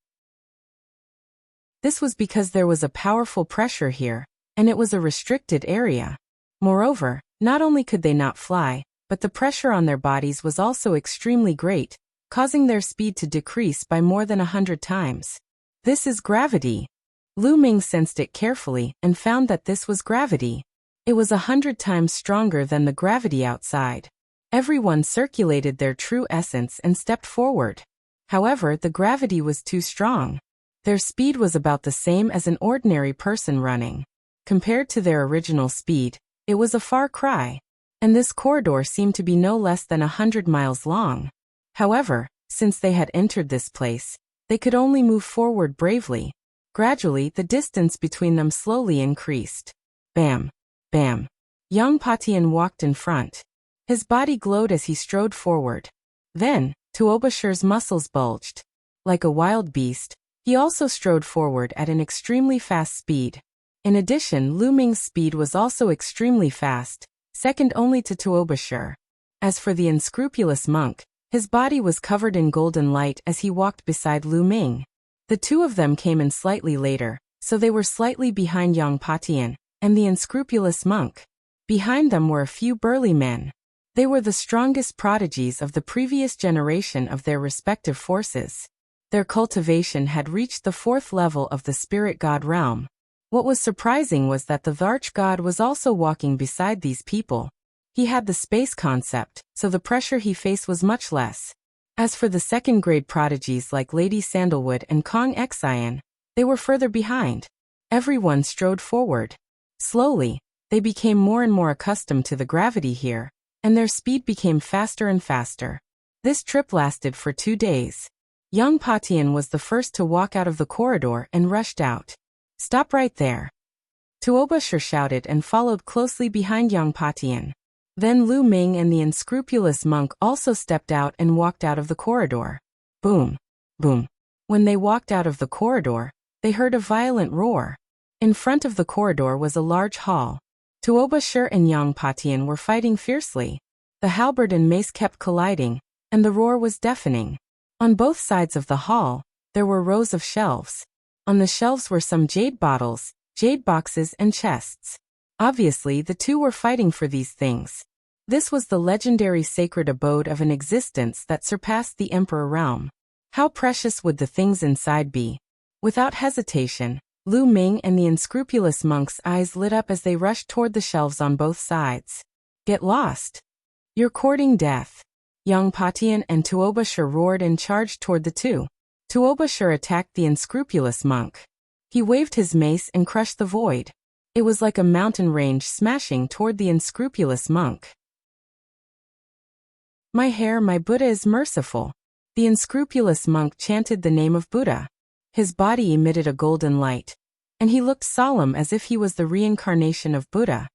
This was because there was a powerful pressure here, and it was a restricted area. Moreover, not only could they not fly, but the pressure on their bodies was also extremely great, causing their speed to decrease by more than 100 times. This is gravity. Lu Ming sensed it carefully and found that this was gravity. It was 100 times stronger than the gravity outside. Everyone circulated their true essence and stepped forward. However, the gravity was too strong. Their speed was about the same as an ordinary person running. Compared to their original speed, it was a far cry. And this corridor seemed to be no less than 100 miles long. However, since they had entered this place, they could only move forward bravely. Gradually, the distance between them slowly increased. Bam! Bam! Yang Patian walked in front. His body glowed as he strode forward. Then, Tuobasher's muscles bulged. Like a wild beast, he also strode forward at an extremely fast speed. In addition, Lu Ming's speed was also extremely fast, second only to Tuobasher. As for the unscrupulous monk, his body was covered in golden light as he walked beside Lu Ming. The two of them came in slightly later, so they were slightly behind Yang Patian and the unscrupulous monk. Behind them were a few burly men. They were the strongest prodigies of the previous generation of their respective forces. Their cultivation had reached the 4th level of the spirit god realm. What was surprising was that the arch-god was also walking beside these people. He had the space concept, so the pressure he faced was much less. As for the second-grade prodigies like Lady Sandalwood and Kong Xian, they were further behind. Everyone strode forward. Slowly, they became more and more accustomed to the gravity here, and their speed became faster and faster. This trip lasted for 2 days. Yang Patian was the first to walk out of the corridor and rushed out. Stop right there. Tuobasher shouted and followed closely behind Yang Patian. Then Lu Ming and the unscrupulous monk also stepped out and walked out of the corridor. Boom! Boom! When they walked out of the corridor, they heard a violent roar. In front of the corridor was a large hall. Tuobasher and Yang Patian were fighting fiercely. The halberd and mace kept colliding, and the roar was deafening. On both sides of the hall, there were rows of shelves. On the shelves were some jade bottles, jade boxes and chests. Obviously, the two were fighting for these things. This was the legendary sacred abode of an existence that surpassed the Emperor realm. How precious would the things inside be? Without hesitation, Lu Ming and the unscrupulous monk's eyes lit up as they rushed toward the shelves on both sides. Get lost! You're courting death! Yang Patian and Tuobasher roared and charged toward the two. Tuobasher attacked the unscrupulous monk. He waved his mace and crushed the void. It was like a mountain range smashing toward the unscrupulous monk. My hair, my Buddha is merciful. The unscrupulous monk chanted the name of Buddha. His body emitted a golden light, and he looked solemn as if he was the reincarnation of Buddha.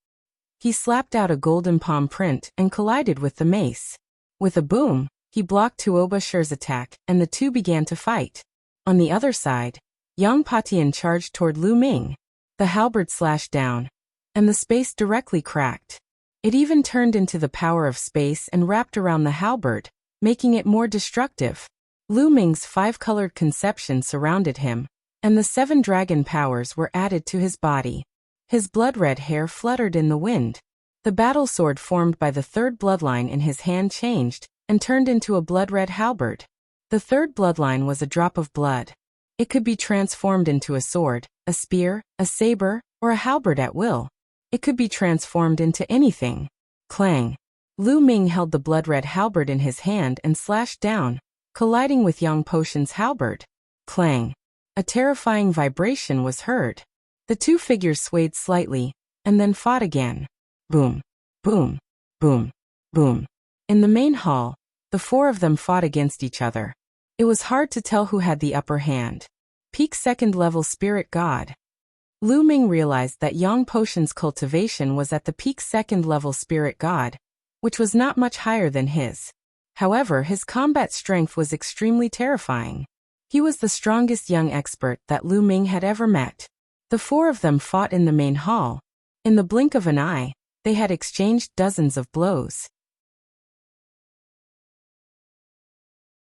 He slapped out a golden palm print and collided with the mace. With a boom, he blocked Tuobasher's attack, and the two began to fight. On the other side, Yang Patian charged toward Lu Ming. The halberd slashed down, and the space directly cracked. It even turned into the power of space and wrapped around the halberd, making it more destructive. Lu Ming's 5-colored conception surrounded him, and the 7 dragon powers were added to his body. His blood-red hair fluttered in the wind. The battle sword formed by the third bloodline in his hand changed and turned into a blood-red halberd. The third bloodline was a drop of blood. It could be transformed into a sword, a spear, a saber, or a halberd at will. It could be transformed into anything. Clang! Lu Ming held the blood-red halberd in his hand and slashed down, colliding with Yang Potion's halberd. Clang! A terrifying vibration was heard. The two figures swayed slightly, and then fought again. Boom! Boom! Boom! Boom! In the main hall, the four of them fought against each other. It was hard to tell who had the upper hand. Peak second-level spirit god. Lu Ming realized that Yang Potion's cultivation was at the peak second-level spirit god, which was not much higher than his. However, his combat strength was extremely terrifying. He was the strongest young expert that Lu Ming had ever met. The four of them fought in the main hall. In the blink of an eye, they had exchanged dozens of blows.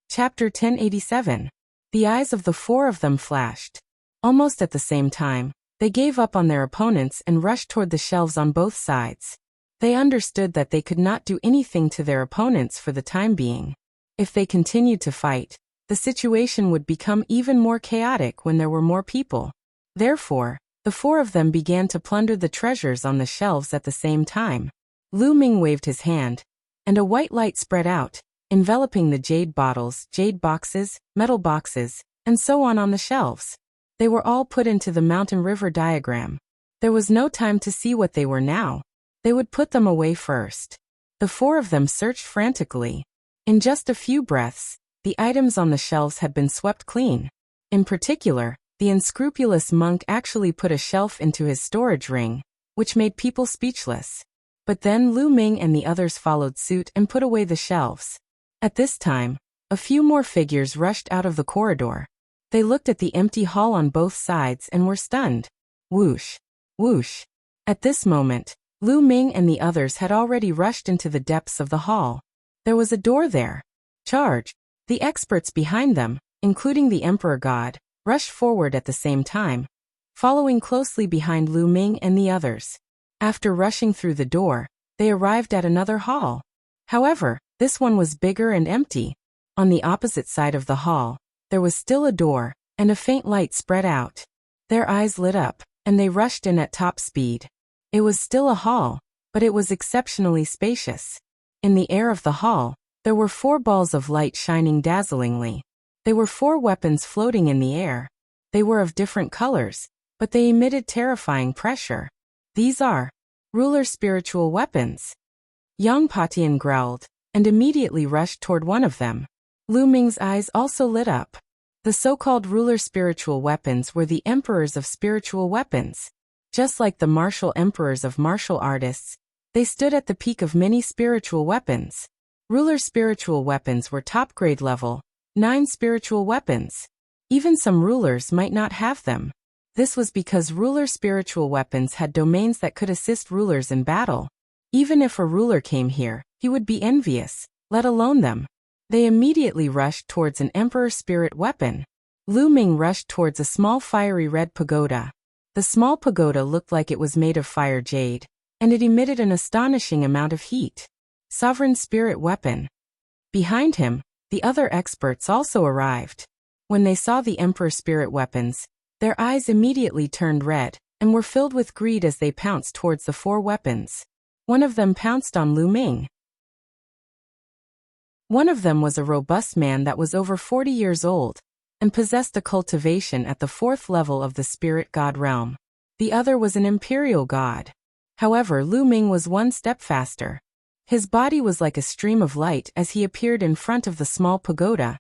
Chapter 1087. The eyes of the four of them flashed. Almost at the same time, they gave up on their opponents and rushed toward the shelves on both sides. They understood that they could not do anything to their opponents for the time being. If they continued to fight, the situation would become even more chaotic when there were more people. Therefore, the four of them began to plunder the treasures on the shelves at the same time. Lu Ming waved his hand, and a white light spread out, enveloping the jade bottles, jade boxes, metal boxes, and so on the shelves. They were all put into the mountain river diagram. There was no time to see what they were now. They would put them away first. The four of them searched frantically. In just a few breaths, the items on the shelves had been swept clean. In particular, the unscrupulous monk actually put a shelf into his storage ring, which made people speechless. But then Lu Ming and the others followed suit and put away the shelves. At this time, a few more figures rushed out of the corridor. They looked at the empty hall on both sides and were stunned. Whoosh! Whoosh! At this moment, Lu Ming and the others had already rushed into the depths of the hall. There was a door there. Charge! The experts behind them, including the Emperor God, rushed forward at the same time, following closely behind Lu Ming and the others. After rushing through the door, they arrived at another hall. However, this one was bigger and empty. On the opposite side of the hall, there was still a door, and a faint light spread out. Their eyes lit up, and they rushed in at top speed. It was still a hall, but it was exceptionally spacious. In the air of the hall, there were 4 balls of light shining dazzlingly. They were 4 weapons floating in the air. They were of different colors, but they emitted terrifying pressure. These are ruler spiritual weapons. Yang Patian growled, and immediately rushed toward one of them. Lu Ming's eyes also lit up. The so-called ruler spiritual weapons were the emperors of spiritual weapons. Just like the martial emperors of martial artists, they stood at the peak of many spiritual weapons. Ruler spiritual weapons were top-grade level, 9 spiritual weapons. Even some rulers might not have them. This was because ruler spiritual weapons had domains that could assist rulers in battle. Even if a ruler came here, he would be envious, let alone them. They immediately rushed towards an emperor spirit weapon. Lu Ming rushed towards a small fiery red pagoda. The small pagoda looked like it was made of fire jade, and it emitted an astonishing amount of heat. Sovereign spirit weapon. Behind him, the other experts also arrived. When they saw the emperor spirit weapons, their eyes immediately turned red, and were filled with greed as they pounced towards the 4 weapons. One of them pounced on Lu Ming. One of them was a robust man that was over 40 years old, and possessed a cultivation at the 4th level of the spirit god realm. The other was an imperial god. However, Lu Ming was 1 step faster. His body was like a stream of light as he appeared in front of the small pagoda,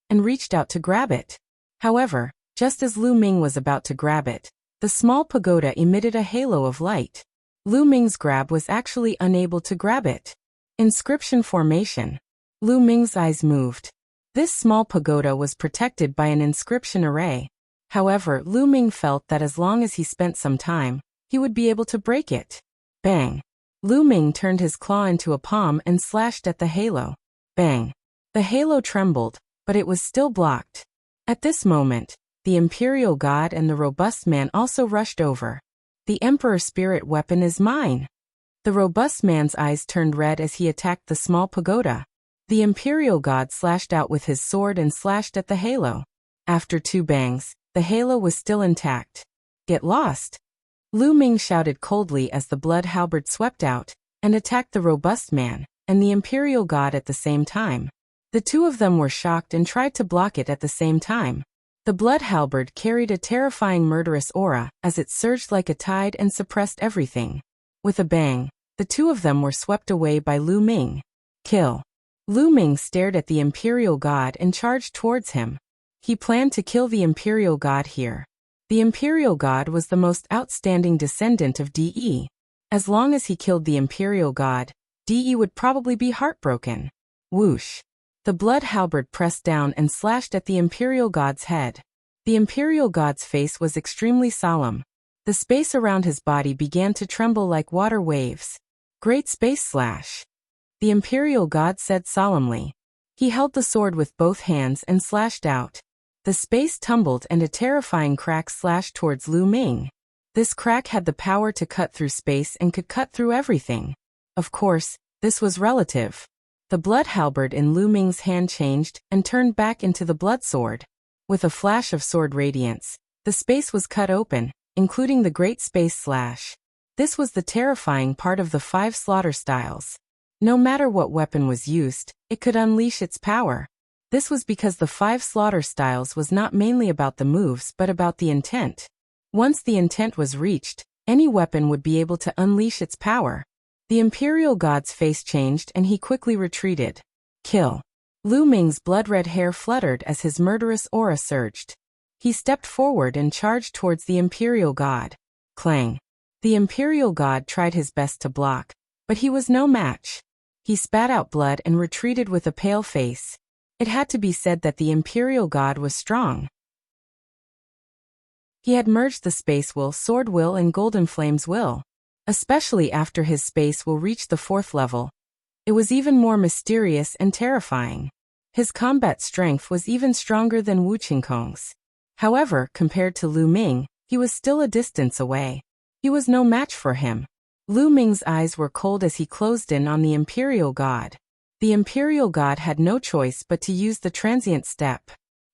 and reached out to grab it. However, just as Lu Ming was about to grab it, the small pagoda emitted a halo of light. Lu Ming's grab was actually unable to grab it. Inscription formation. Lu Ming's eyes moved. This small pagoda was protected by an inscription array. However, Lu Ming felt that as long as he spent some time, he would be able to break it. Bang! Lu Ming turned his claw into a palm and slashed at the halo. Bang! The halo trembled, but it was still blocked. At this moment, the imperial god and the robust man also rushed over. The emperor spirit weapon is mine. The robust man's eyes turned red as he attacked the small pagoda. The imperial god slashed out with his sword and slashed at the halo. After 2 bangs, the halo was still intact. Get lost! Lu Ming shouted coldly as the blood halberd swept out and attacked the robust man and the imperial god at the same time. The 2 of them were shocked and tried to block it at the same time. The blood halberd carried a terrifying murderous aura as it surged like a tide and suppressed everything. With a bang, the 2 of them were swept away by Lu Ming. Kill! Lu Ming stared at the imperial god and charged towards him. He planned to kill the imperial god here. The imperial god was the most outstanding descendant of De. As long as he killed the imperial god, De would probably be heartbroken. Whoosh! The blood halberd pressed down and slashed at the imperial god's head. The imperial god's face was extremely solemn. The space around his body began to tremble like water waves. Great space slash! The imperial god said solemnly. He held the sword with both hands and slashed out. The space tumbled and a terrifying crack slashed towards Lu Ming. This crack had the power to cut through space and could cut through everything. Of course, this was relative. The blood halberd in Lu Ming's hand changed and turned back into the blood sword. With a flash of sword radiance, the space was cut open, including the great space slash. This was the terrifying part of the 5 slaughter styles. No matter what weapon was used, it could unleash its power. This was because the 5 slaughter styles was not mainly about the moves but about the intent. Once the intent was reached, any weapon would be able to unleash its power. The imperial god's face changed and he quickly retreated. Kill! Lu Ming's blood-red hair fluttered as his murderous aura surged. He stepped forward and charged towards the imperial god. Clang! The imperial god tried his best to block, but he was no match. He spat out blood and retreated with a pale face. It had to be said that the imperial god was strong. He had merged the space will, sword will and golden flames will. Especially after his space will reached the 4th level. It was even more mysterious and terrifying. His combat strength was even stronger than Wu Qingkong's. However, compared to Lu Ming, he was still a distance away. He was no match for him. Lu Ming's eyes were cold as he closed in on the imperial god. The imperial god had no choice but to use the transient step.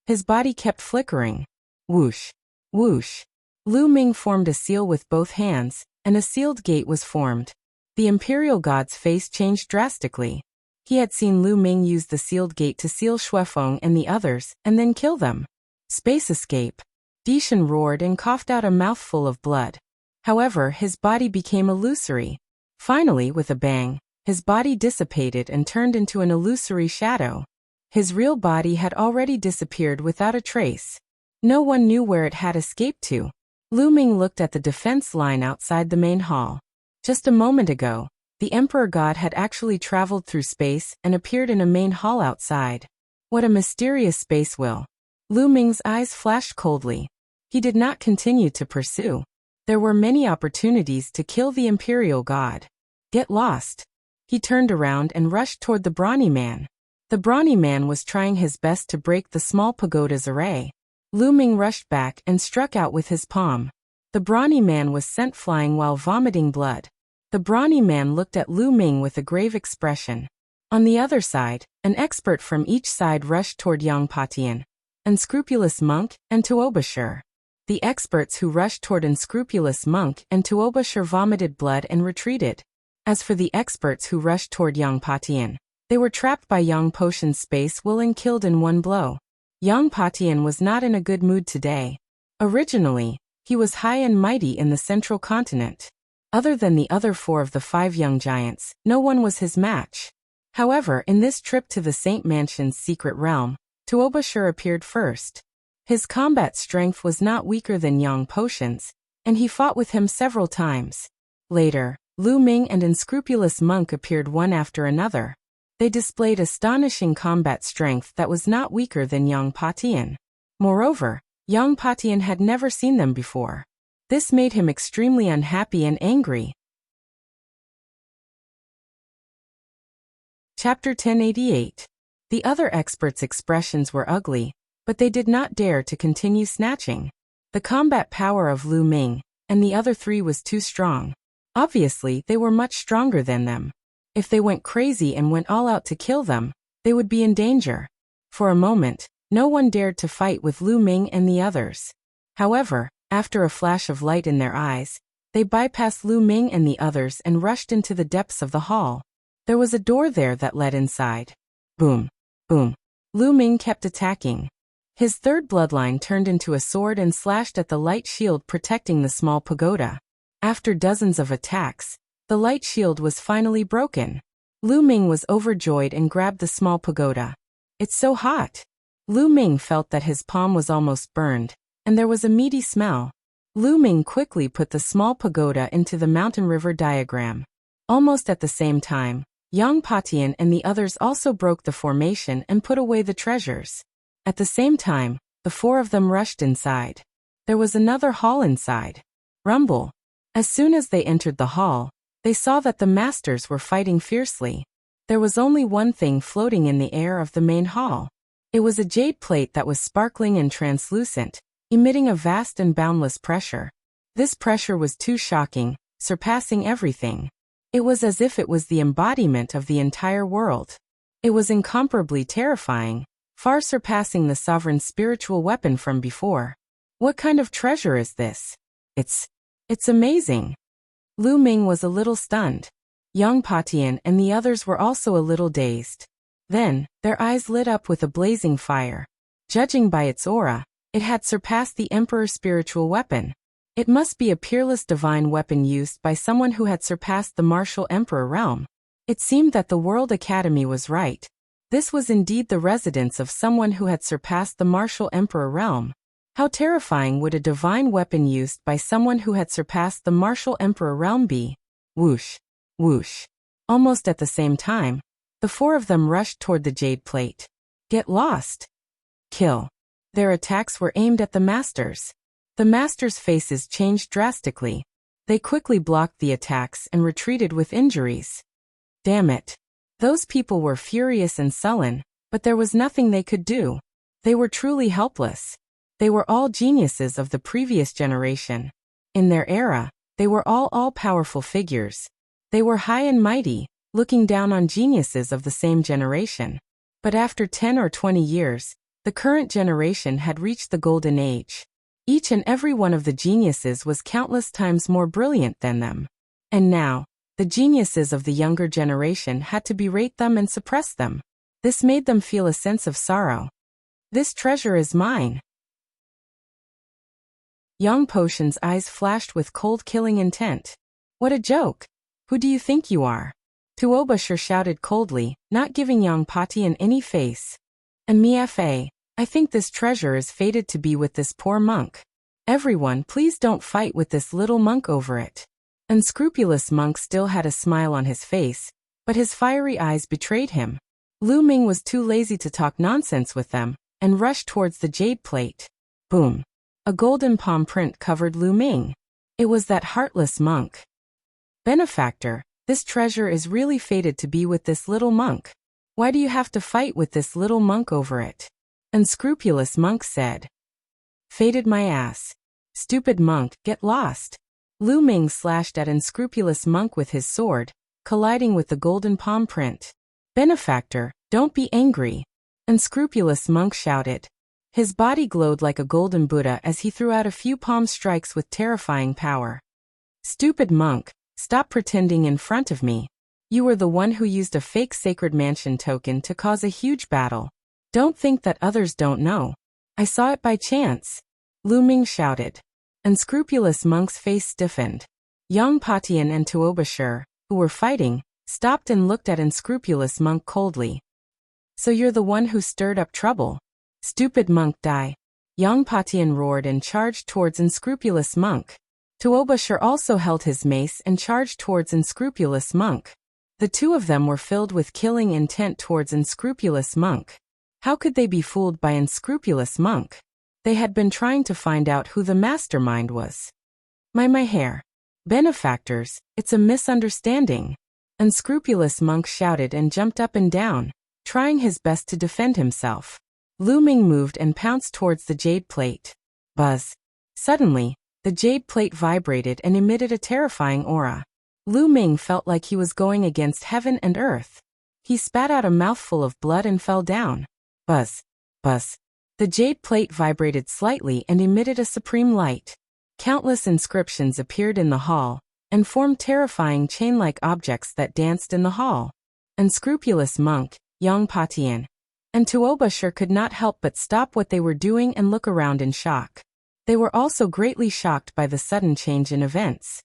His body kept flickering. Whoosh! Whoosh! Lu Ming formed a seal with both hands, and a sealed gate was formed. The imperial god's face changed drastically. He had seen Lu Ming use the sealed gate to seal Xuefeng and the others, and then kill them. Space escape! Dishan roared and coughed out a mouthful of blood. However, his body became illusory. Finally, with a bang, his body dissipated and turned into an illusory shadow. His real body had already disappeared without a trace. No one knew where it had escaped to. Lu Ming looked at the defense line outside the main hall. Just a moment ago, the Emperor God had actually traveled through space and appeared in a main hall outside. What a mysterious space will. Lu Ming's eyes flashed coldly. He did not continue to pursue. There were many opportunities to kill the Imperial God. Get lost. He turned around and rushed toward the brawny man. The brawny man was trying his best to break the small pagoda's array. Lu Ming rushed back and struck out with his palm. The brawny man was sent flying while vomiting blood. The brawny man looked at Lu Ming with a grave expression. On the other side, an expert from each side rushed toward Yang Patian, Unscrupulous Monk, and Tuobashir. The experts who rushed toward Unscrupulous Monk and Tuobashir vomited blood and retreated. As for the experts who rushed toward Yang Patian, they were trapped by Yang Potion's space will and killed in one blow. Yang Patian was not in a good mood today. Originally, he was high and mighty in the central continent. Other than the other 4 of the 5 young giants, no one was his match. However, in this trip to the Saint Mansion's secret realm, Tuobashir appeared first. His combat strength was not weaker than Yang Potion's, and he fought with him several times. Later, Lu Ming and Unscrupulous Monk appeared one after another. They displayed astonishing combat strength that was not weaker than Yang Patian. Moreover, Yang Patian had never seen them before. This made him extremely unhappy and angry. Chapter 1088. The other experts' expressions were ugly, but they did not dare to continue snatching. The combat power of Lu Ming and the other 3 was too strong. Obviously, they were much stronger than them. If they went crazy and went all out to kill them, they would be in danger. For a moment, no one dared to fight with Lu Ming and the others. However, after a flash of light in their eyes, they bypassed Lu Ming and the others and rushed into the depths of the hall. There was a door there that led inside. Boom. Boom. Lu Ming kept attacking. His third bloodline turned into a sword and slashed at the light shield protecting the small pagoda. After dozens of attacks, the light shield was finally broken. Lu Ming was overjoyed and grabbed the small pagoda. It's so hot. Lu Ming felt that his palm was almost burned, and there was a meaty smell. Lu Ming quickly put the small pagoda into the mountain river diagram. Almost at the same time, Yang Patian and the others also broke the formation and put away the treasures. At the same time, the four of them rushed inside. There was another hall inside. Rumble. As soon as they entered the hall, they saw that the masters were fighting fiercely. There was only one thing floating in the air of the main hall. It was a jade plate that was sparkling and translucent, emitting a vast and boundless pressure. This pressure was too shocking, surpassing everything. It was as if it was the embodiment of the entire world. It was incomparably terrifying, far surpassing the sovereign's spiritual weapon from before. What kind of treasure is this? It's amazing. Lu Ming was a little stunned. Yang Patian and the others were also a little dazed. Then, their eyes lit up with a blazing fire. Judging by its aura, it had surpassed the Emperor's spiritual weapon. It must be a peerless divine weapon used by someone who had surpassed the martial Emperor realm. It seemed that the World Academy was right. This was indeed the residence of someone who had surpassed the martial Emperor realm. How terrifying would a divine weapon used by someone who had surpassed the martial Emperor realm be? Whoosh. Whoosh. Almost at the same time, the four of them rushed toward the jade plate. Get lost. Kill. Their attacks were aimed at the masters. The masters' faces changed drastically. They quickly blocked the attacks and retreated with injuries. Damn it. Those people were furious and sullen, but there was nothing they could do. They were truly helpless. They were all geniuses of the previous generation. In their era, they were all all-powerful figures. They were high and mighty, looking down on geniuses of the same generation. But after 10 or 20 years, the current generation had reached the golden age. Each and every one of the geniuses was countless times more brilliant than them. And now, the geniuses of the younger generation had to berate them and suppress them. This made them feel a sense of sorrow. This treasure is mine. Yang Potion's eyes flashed with cold killing intent. What a joke! Who do you think you are? Tuobashir shouted coldly, not giving Yang Patian any face. And Mfa, I think this treasure is fated to be with this poor monk. Everyone, please don't fight with this little monk over it. Unscrupulous monk still had a smile on his face, but his fiery eyes betrayed him. Lu Ming was too lazy to talk nonsense with them, and rushed towards the jade plate. Boom. A golden palm print covered Lu Ming. It was that heartless monk. Benefactor, this treasure is really fated to be with this little monk. Why do you have to fight with this little monk over it? Unscrupulous monk said. Fated my ass. Stupid monk, get lost. Lu Ming slashed at unscrupulous monk with his sword, colliding with the golden palm print. Benefactor, don't be angry. Unscrupulous monk shouted. His body glowed like a golden Buddha as he threw out a few palm strikes with terrifying power. Stupid monk, stop pretending in front of me. You were the one who used a fake sacred mansion token to cause a huge battle. Don't think that others don't know. I saw it by chance. Lu Ming shouted. Unscrupulous monk's face stiffened. Yang Patian and Tuobashir, who were fighting, stopped and looked at unscrupulous monk coldly. So you're the one who stirred up trouble? Stupid monk, die. Yang Patian roared and charged towards unscrupulous monk. Tuobashir also held his mace and charged towards unscrupulous monk. The two of them were filled with killing intent towards unscrupulous monk. How could they be fooled by unscrupulous monk? They had been trying to find out who the mastermind was. My hair. Benefactors, it's a misunderstanding. Unscrupulous monk shouted and jumped up and down, trying his best to defend himself. Lu Ming moved and pounced towards the jade plate. Buzz. Suddenly, the jade plate vibrated and emitted a terrifying aura. Lu Ming felt like he was going against heaven and earth. He spat out a mouthful of blood and fell down. Buzz. Buzz. The jade plate vibrated slightly and emitted a supreme light. Countless inscriptions appeared in the hall, and formed terrifying chain-like objects that danced in the hall. Unscrupulous monk, Yang Patian, and Tuobashir could not help but stop what they were doing and look around in shock. They were also greatly shocked by the sudden change in events.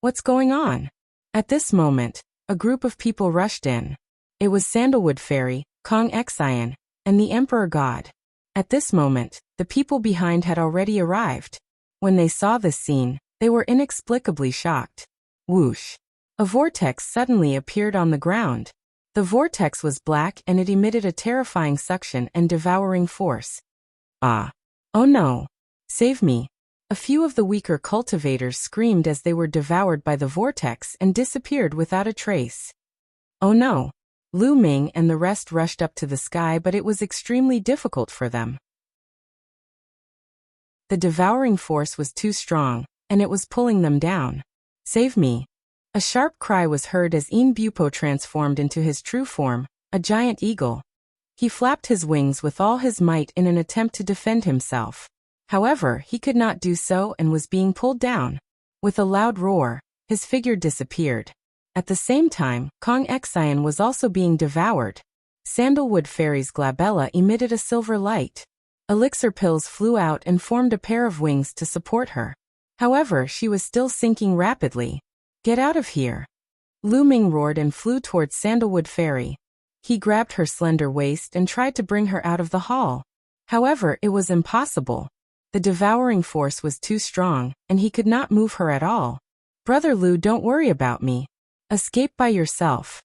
What's going on? At this moment, a group of people rushed in. It was Sandalwood Fairy, Kong Xian, and the Emperor God. At this moment, the people behind had already arrived. When they saw this scene, they were inexplicably shocked. Whoosh! A vortex suddenly appeared on the ground. The vortex was black and it emitted a terrifying suction and devouring force. Ah! Oh no! Save me! A few of the weaker cultivators screamed as they were devoured by the vortex and disappeared without a trace. Oh no! Lu Ming and the rest rushed up to the sky, but it was extremely difficult for them. The devouring force was too strong, and it was pulling them down. Save me! A sharp cry was heard as Yin Bupo transformed into his true form, a giant eagle. He flapped his wings with all his might in an attempt to defend himself. However, he could not do so and was being pulled down. With a loud roar, his figure disappeared. At the same time, Kong Xian was also being devoured. Sandalwood Fairy's glabella emitted a silver light. Elixir pills flew out and formed a pair of wings to support her. However, she was still sinking rapidly. Get out of here! Lu Ming roared and flew towards Sandalwood Fairy. He grabbed her slender waist and tried to bring her out of the hall. However, it was impossible. The devouring force was too strong, and he could not move her at all. Brother Lu, don't worry about me. Escape by yourself.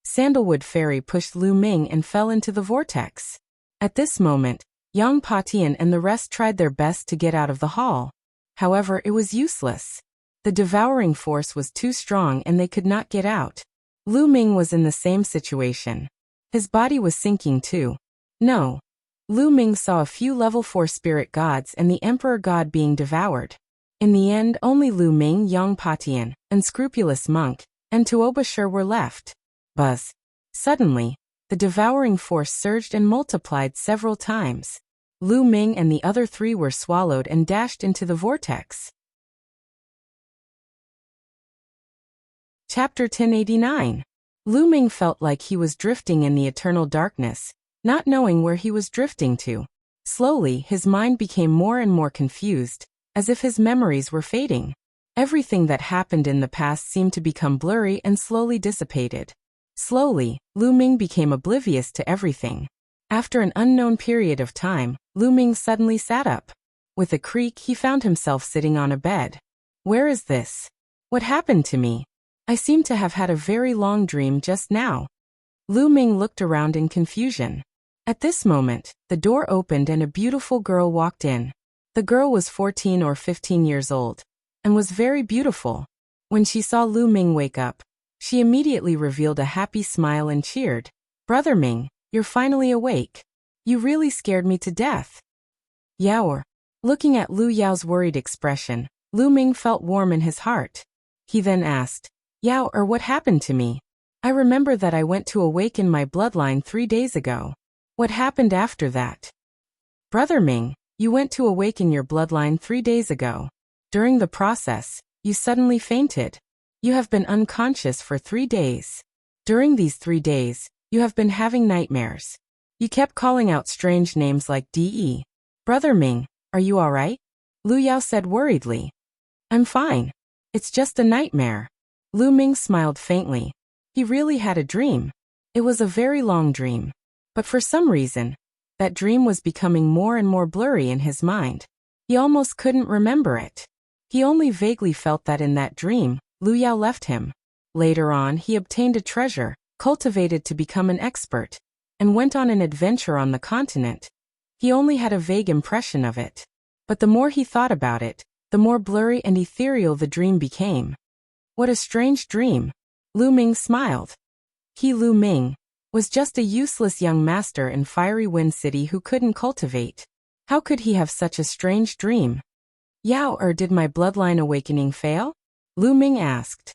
Sandalwood Fairy pushed Lu Ming and fell into the vortex. At this moment, Yang Patian and the rest tried their best to get out of the hall. However, it was useless. The devouring force was too strong and they could not get out. Lu Ming was in the same situation. His body was sinking too. No. Lu Ming saw a few level 4 spirit gods and the Emperor God being devoured. In the end, only Lu Ming, Yang Patian, unscrupulous monk, and Tuobashir were left. Buzz. Suddenly, the devouring force surged and multiplied several times. Lu Ming and the other 3 were swallowed and dashed into the vortex. Chapter 1089. Lu Ming felt like he was drifting in the eternal darkness, not knowing where he was drifting to. Slowly, his mind became more and more confused, as if his memories were fading. Everything that happened in the past seemed to become blurry and slowly dissipated. Slowly, Lu Ming became oblivious to everything. After an unknown period of time, Lu Ming suddenly sat up. With a creak, he found himself sitting on a bed. Where is this? What happened to me? I seem to have had a very long dream just now. Lu Ming looked around in confusion. At this moment, the door opened and a beautiful girl walked in. The girl was 14 or 15 years old, and was very beautiful. When she saw Lu Ming wake up, she immediately revealed a happy smile and cheered. Brother Ming, you're finally awake. You really scared me to death. Yao. Looking at Lu Yao's worried expression, Lu Ming felt warm in his heart. He then asked, Yao, what happened to me? I remember that I went to awaken my bloodline 3 days ago. What happened after that? Brother Ming, you went to awaken your bloodline 3 days ago. During the process, you suddenly fainted. You have been unconscious for 3 days. During these 3 days, you have been having nightmares. You kept calling out strange names like De. Brother Ming, are you alright? Lu Yao said worriedly. I'm fine. It's just a nightmare. Lu Ming smiled faintly. He really had a dream. It was a very long dream. But for some reason, that dream was becoming more and more blurry in his mind. He almost couldn't remember it. He only vaguely felt that in that dream, Lu Yao left him. Later on, he obtained a treasure, cultivated to become an expert, and went on an adventure on the continent. He only had a vague impression of it. But the more he thought about it, the more blurry and ethereal the dream became. What a strange dream. Lu Ming smiled. He, Lu Ming, was just a useless young master in Fiery Wind City who couldn't cultivate. How could he have such a strange dream? Yao, did my bloodline awakening fail? Lu Ming asked.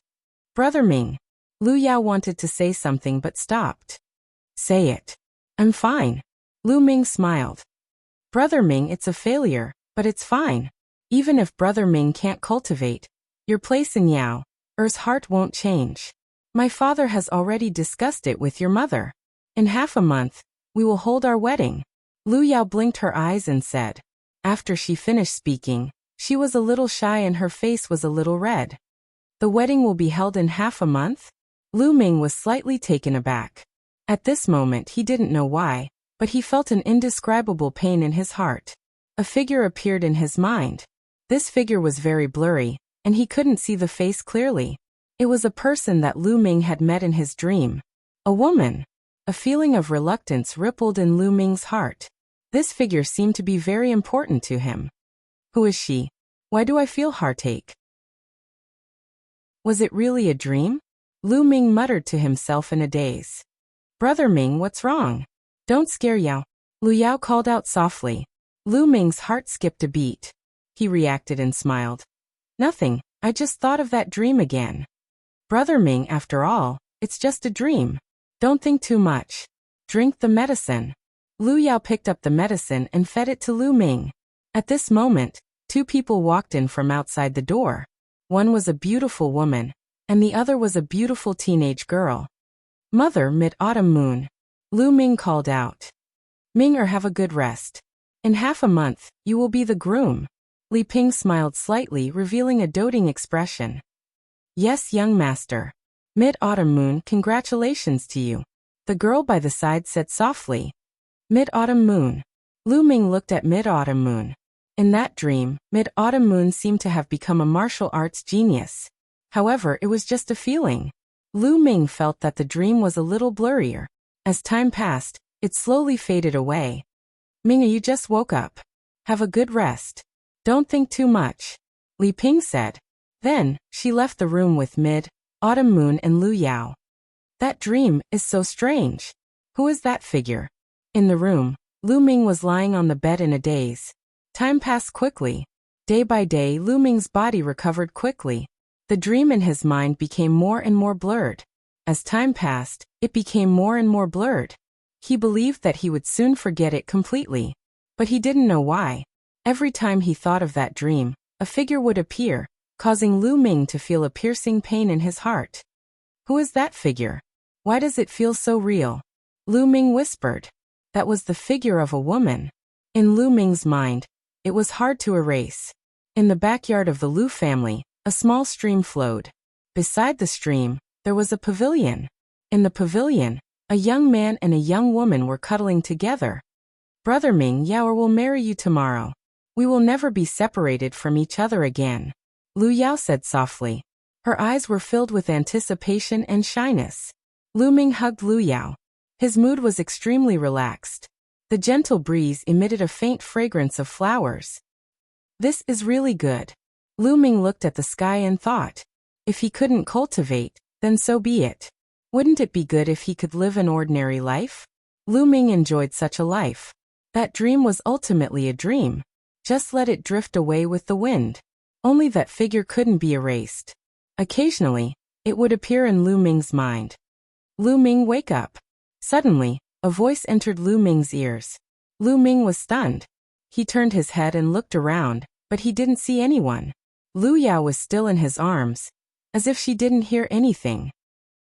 Brother Ming. Lu Yao wanted to say something but stopped. Say it. I'm fine. Lu Ming smiled. Brother Ming, it's a failure, but it's fine. Even if Brother Ming can't cultivate your place in Yao Er's heart won't change. My father has already discussed it with your mother. In half a month, we will hold our wedding. Lu Yao blinked her eyes and said. After she finished speaking, she was a little shy and her face was a little red. The wedding will be held in half a month? Lu Ming was slightly taken aback. At this moment he didn't know why, but he felt an indescribable pain in his heart. A figure appeared in his mind. This figure was very blurry, and he couldn't see the face clearly. It was a person that Lu Ming had met in his dream. A woman. A feeling of reluctance rippled in Lu Ming's heart. This figure seemed to be very important to him. Who is she? Why do I feel heartache? Was it really a dream? Lu Ming muttered to himself in a daze. Brother Ming, what's wrong? Don't scare Yao. Lu Yao called out softly. Lu Ming's heart skipped a beat. He reacted and smiled. Nothing, I just thought of that dream again. Brother Ming, after all, it's just a dream. Don't think too much. Drink the medicine. Lu Yao picked up the medicine and fed it to Lu Ming. At this moment, two people walked in from outside the door. One was a beautiful woman, and the other was a beautiful teenage girl. Mother, Mid-Autumn Moon. Lu Ming called out. Ming-er, have a good rest. In half a month, you will be the groom. Li Ping smiled slightly, revealing a doting expression. Yes, young master. Mid-Autumn Moon, congratulations to you. The girl by the side said softly. Mid-Autumn Moon. Lu Ming looked at Mid-Autumn Moon. In that dream, Mid-Autumn Moon seemed to have become a martial arts genius. However, it was just a feeling. Lu Ming felt that the dream was a little blurrier. As time passed, it slowly faded away. Ming, you just woke up. Have a good rest. Don't think too much. Li Ping said. Then, she left the room with Mid-Autumn Moon and Lu Yao. That dream is so strange. Who is that figure? In the room, Lu Ming was lying on the bed in a daze. Time passed quickly. Day by day, Lu Ming's body recovered quickly. The dream in his mind became more and more blurred. As time passed, it became more and more blurred. He believed that he would soon forget it completely. But he didn't know why. Every time he thought of that dream, a figure would appear, causing Lu Ming to feel a piercing pain in his heart. Who is that figure? Why does it feel so real? Lu Ming whispered. That was the figure of a woman. In Lu Ming's mind, it was hard to erase. In the backyard of the Lu family, a small stream flowed. Beside the stream, there was a pavilion. In the pavilion, a young man and a young woman were cuddling together. Brother Ming, Yao will marry you tomorrow. We will never be separated from each other again. Lu Yao said softly. Her eyes were filled with anticipation and shyness. Lu Ming hugged Lu Yao. His mood was extremely relaxed. The gentle breeze emitted a faint fragrance of flowers. This is really good. Lu Ming looked at the sky and thought. If he couldn't cultivate, then so be it. Wouldn't it be good if he could live an ordinary life? Lu Ming enjoyed such a life. That dream was ultimately a dream. Just let it drift away with the wind. Only that figure couldn't be erased. Occasionally, it would appear in Lu Ming's mind. Lu Ming, wake up. Suddenly, a voice entered Lu Ming's ears. Lu Ming was stunned. He turned his head and looked around, but he didn't see anyone. Lu Yao was still in his arms, as if she didn't hear anything.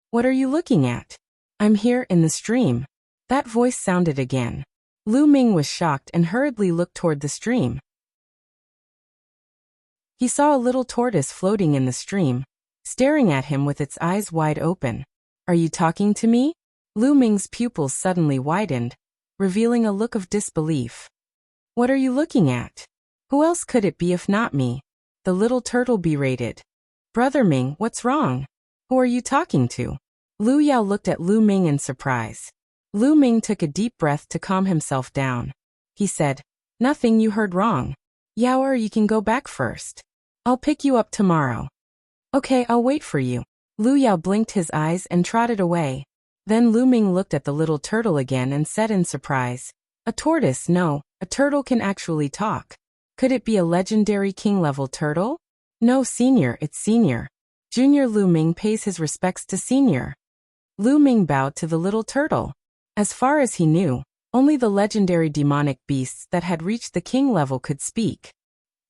What are you looking at? I'm here in the stream. That voice sounded again. Lu Ming was shocked and hurriedly looked toward the stream. He saw a little tortoise floating in the stream, staring at him with its eyes wide open. Are you talking to me? Lu Ming's pupils suddenly widened, revealing a look of disbelief. What are you looking at? Who else could it be if not me? The little turtle berated. Brother Ming, what's wrong? Who are you talking to? Lu Yao looked at Lu Ming in surprise. Lu Ming took a deep breath to calm himself down. He said, Nothing, you heard wrong. Yao, you can go back first. I'll pick you up tomorrow. Okay, I'll wait for you. Lu Yao blinked his eyes and trotted away. Then Lu Ming looked at the little turtle again and said in surprise, A tortoise? No, a turtle can actually talk. Could it be a legendary king-level turtle? No, Senior, it's Senior. Junior Lu Ming pays his respects to Senior. Lu Ming bowed to the little turtle. As far as he knew, only the legendary demonic beasts that had reached the king level could speak.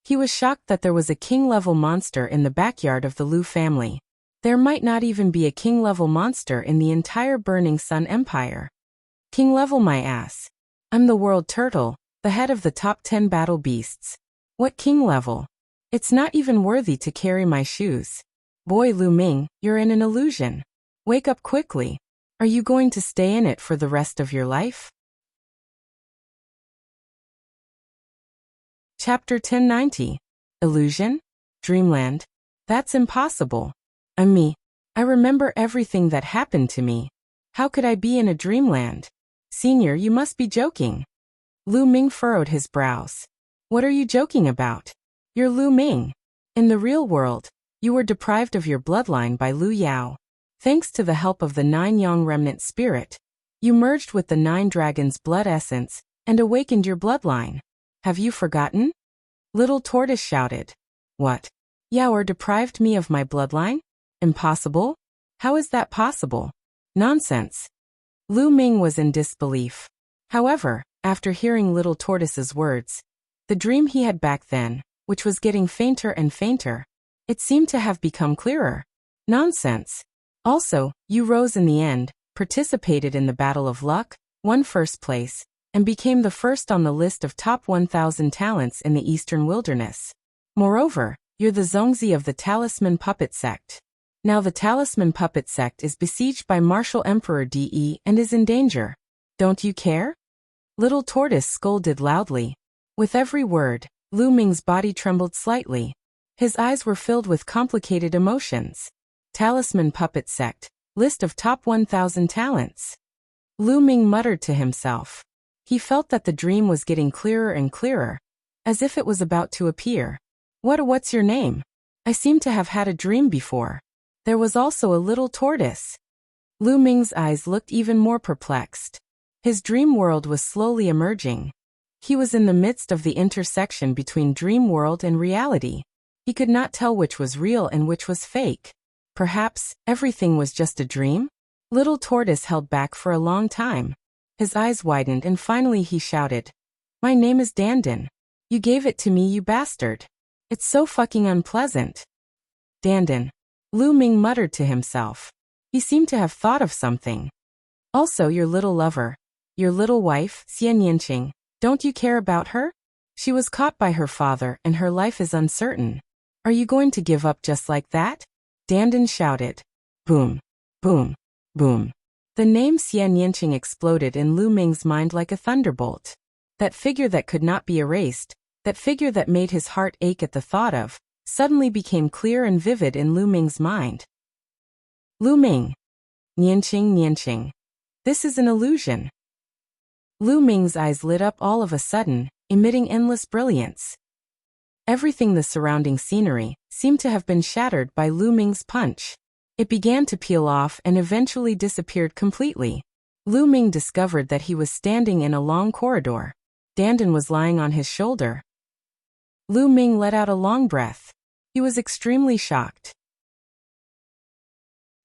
He was shocked that there was a king-level monster in the backyard of the Lu family. There might not even be a king-level monster in the entire Burning Sun Empire. King-level my ass. I'm the world turtle, the head of the top 10 battle beasts. What king-level? It's not even worthy to carry my shoes. Boy Lu Ming, you're in an illusion. Wake up quickly. Are you going to stay in it for the rest of your life? Chapter 1090. Illusion? Dreamland? That's impossible. I remember everything that happened to me. How could I be in a dreamland? Senior, you must be joking. Lu Ming furrowed his brows. What are you joking about? You're Lu Ming. In the real world, you were deprived of your bloodline by Lu Yao. Thanks to the help of the 9 Yang remnant spirit, you merged with the 9 dragons' blood essence and awakened your bloodline. Have you forgotten? Little Tortoise shouted. What? Yao deprived me of my bloodline? Impossible? How is that possible? Nonsense. Lu Ming was in disbelief. However, after hearing Little Tortoise's words, the dream he had back then, which was getting fainter and fainter, it seemed to have become clearer. Nonsense. Also, you rose in the end, participated in the Battle of Luck, won first place, and became the first on the list of top 1,000 talents in the Eastern Wilderness. Moreover, you're the Zongzi of the Talisman Puppet Sect. Now the Talisman Puppet Sect is besieged by Martial Emperor De and is in danger. Don't you care? Little Tortoise scolded loudly. With every word, Lu Ming's body trembled slightly. His eyes were filled with complicated emotions. Talisman Puppet Sect, list of top 1,000 talents. Lu Ming muttered to himself. He felt that the dream was getting clearer and clearer, as if it was about to appear. What's your name? I seem to have had a dream before. There was also a little tortoise. Lu Ming's eyes looked even more perplexed. His dream world was slowly emerging. He was in the midst of the intersection between dream world and reality. He could not tell which was real and which was fake. Perhaps everything was just a dream? Little Tortoise held back for a long time. His eyes widened and finally he shouted, "My name is Dandan. You gave it to me, you bastard. It's so fucking unpleasant." Dandan. Lu Ming muttered to himself. He seemed to have thought of something. Also your little lover. Your little wife, Xian Yinqing. Don't you care about her? She was caught by her father and her life is uncertain. Are you going to give up just like that? Dandan shouted. Boom. Boom. Boom. The name Xian Yinqing exploded in Lu Ming's mind like a thunderbolt. That figure that could not be erased, that figure that made his heart ache at the thought of, suddenly became clear and vivid in Lu Ming's mind. Lu Ming. Nianqing, Nianqing. This is an illusion. Lu Ming's eyes lit up all of a sudden, emitting endless brilliance. Everything the surrounding scenery seemed to have been shattered by Lu Ming's punch. It began to peel off and eventually disappeared completely. Lu Ming discovered that he was standing in a long corridor. Dandan was lying on his shoulder. Lu Ming let out a long breath. He was extremely shocked.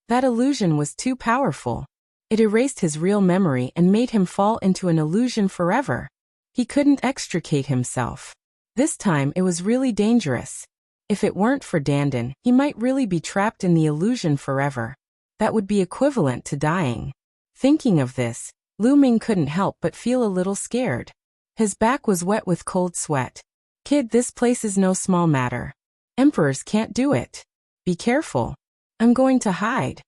That illusion was too powerful. It erased his real memory and made him fall into an illusion forever. He couldn't extricate himself. This time it was really dangerous. If it weren't for Dandan, he might really be trapped in the illusion forever. That would be equivalent to dying. Thinking of this, Lu Ming couldn't help but feel a little scared. His back was wet with cold sweat. Kid, this place is no small matter. Emperors can't do it. Be careful. I'm going to hide.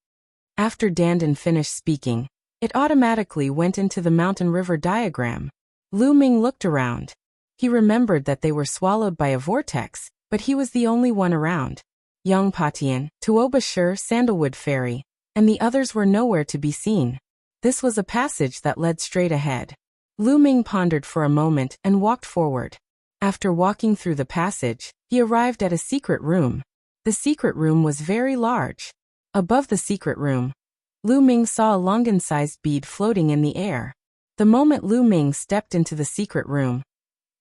After Dandan finished speaking, it automatically went into the mountain river diagram. Lu Ming looked around. He remembered that they were swallowed by a vortex, but he was the only one around. Yangpatian, Tuoba Shur, Sandalwood Ferry, and the others were nowhere to be seen. This was a passage that led straight ahead. Lu Ming pondered for a moment and walked forward. After walking through the passage, he arrived at a secret room. The secret room was very large. Above the secret room, Lu Ming saw a longan-sized bead floating in the air. The moment Lu Ming stepped into the secret room,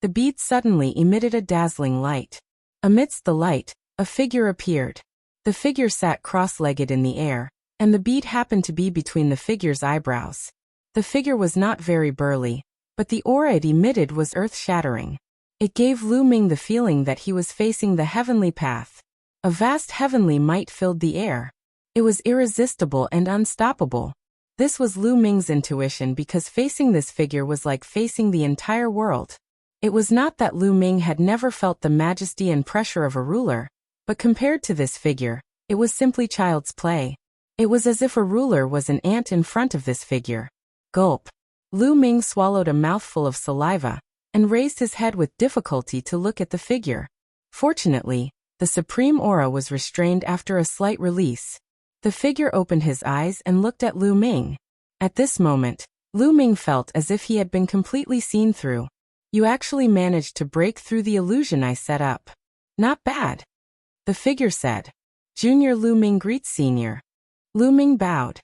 the bead suddenly emitted a dazzling light. Amidst the light, a figure appeared. The figure sat cross-legged in the air, and the bead happened to be between the figure's eyebrows. The figure was not very burly, but the aura it emitted was earth-shattering. It gave Lu Ming the feeling that he was facing the heavenly path. A vast heavenly might filled the air. It was irresistible and unstoppable. This was Lu Ming's intuition because facing this figure was like facing the entire world. It was not that Lu Ming had never felt the majesty and pressure of a ruler, but compared to this figure, it was simply child's play. It was as if a ruler was an ant in front of this figure. Gulp. Lu Ming swallowed a mouthful of saliva and raised his head with difficulty to look at the figure. Fortunately, the supreme aura was restrained after a slight release. The figure opened his eyes and looked at Lu Ming. At this moment, Lu Ming felt as if he had been completely seen through. You actually managed to break through the illusion I set up. Not bad. The figure said. Junior Lu Ming greets Senior. Lu Ming bowed.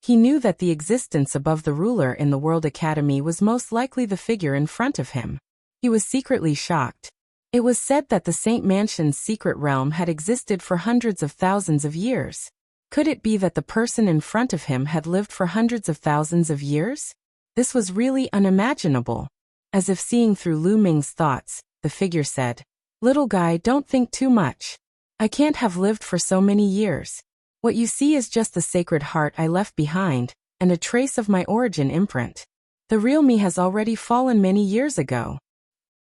He knew that the existence above the ruler in the World Academy was most likely the figure in front of him. He was secretly shocked. It was said that the Saint Mansion's secret realm had existed for hundreds of thousands of years. Could it be that the person in front of him had lived for hundreds of thousands of years? This was really unimaginable. As if seeing through Lu Ming's thoughts, the figure said, Little guy, don't think too much. I can't have lived for so many years. What you see is just the sacred heart I left behind, and a trace of my origin imprint. The real me has already fallen many years ago.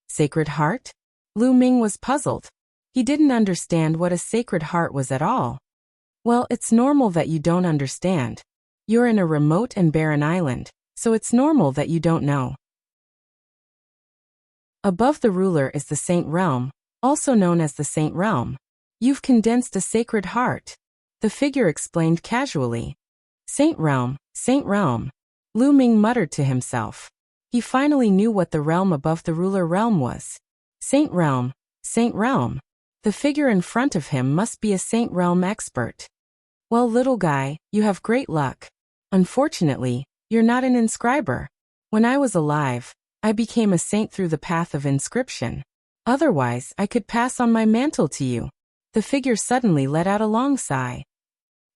Sacred heart? Lu Ming was puzzled. He didn't understand what a sacred heart was at all. Well, it's normal that you don't understand. You're in a remote and barren island, so it's normal that you don't know. Above the ruler is the Saint Realm, also known as the Saint Realm. You've condensed a sacred heart. The figure explained casually. Saint Realm, Saint Realm. Lu Ming muttered to himself. He finally knew what the realm above the ruler realm was. Saint Realm, Saint Realm. The figure in front of him must be a Saint Realm expert. Well, little guy, you have great luck. Unfortunately, you're not an inscriber. When I was alive, I became a saint through the path of inscription. Otherwise, I could pass on my mantle to you. The figure suddenly let out a long sigh.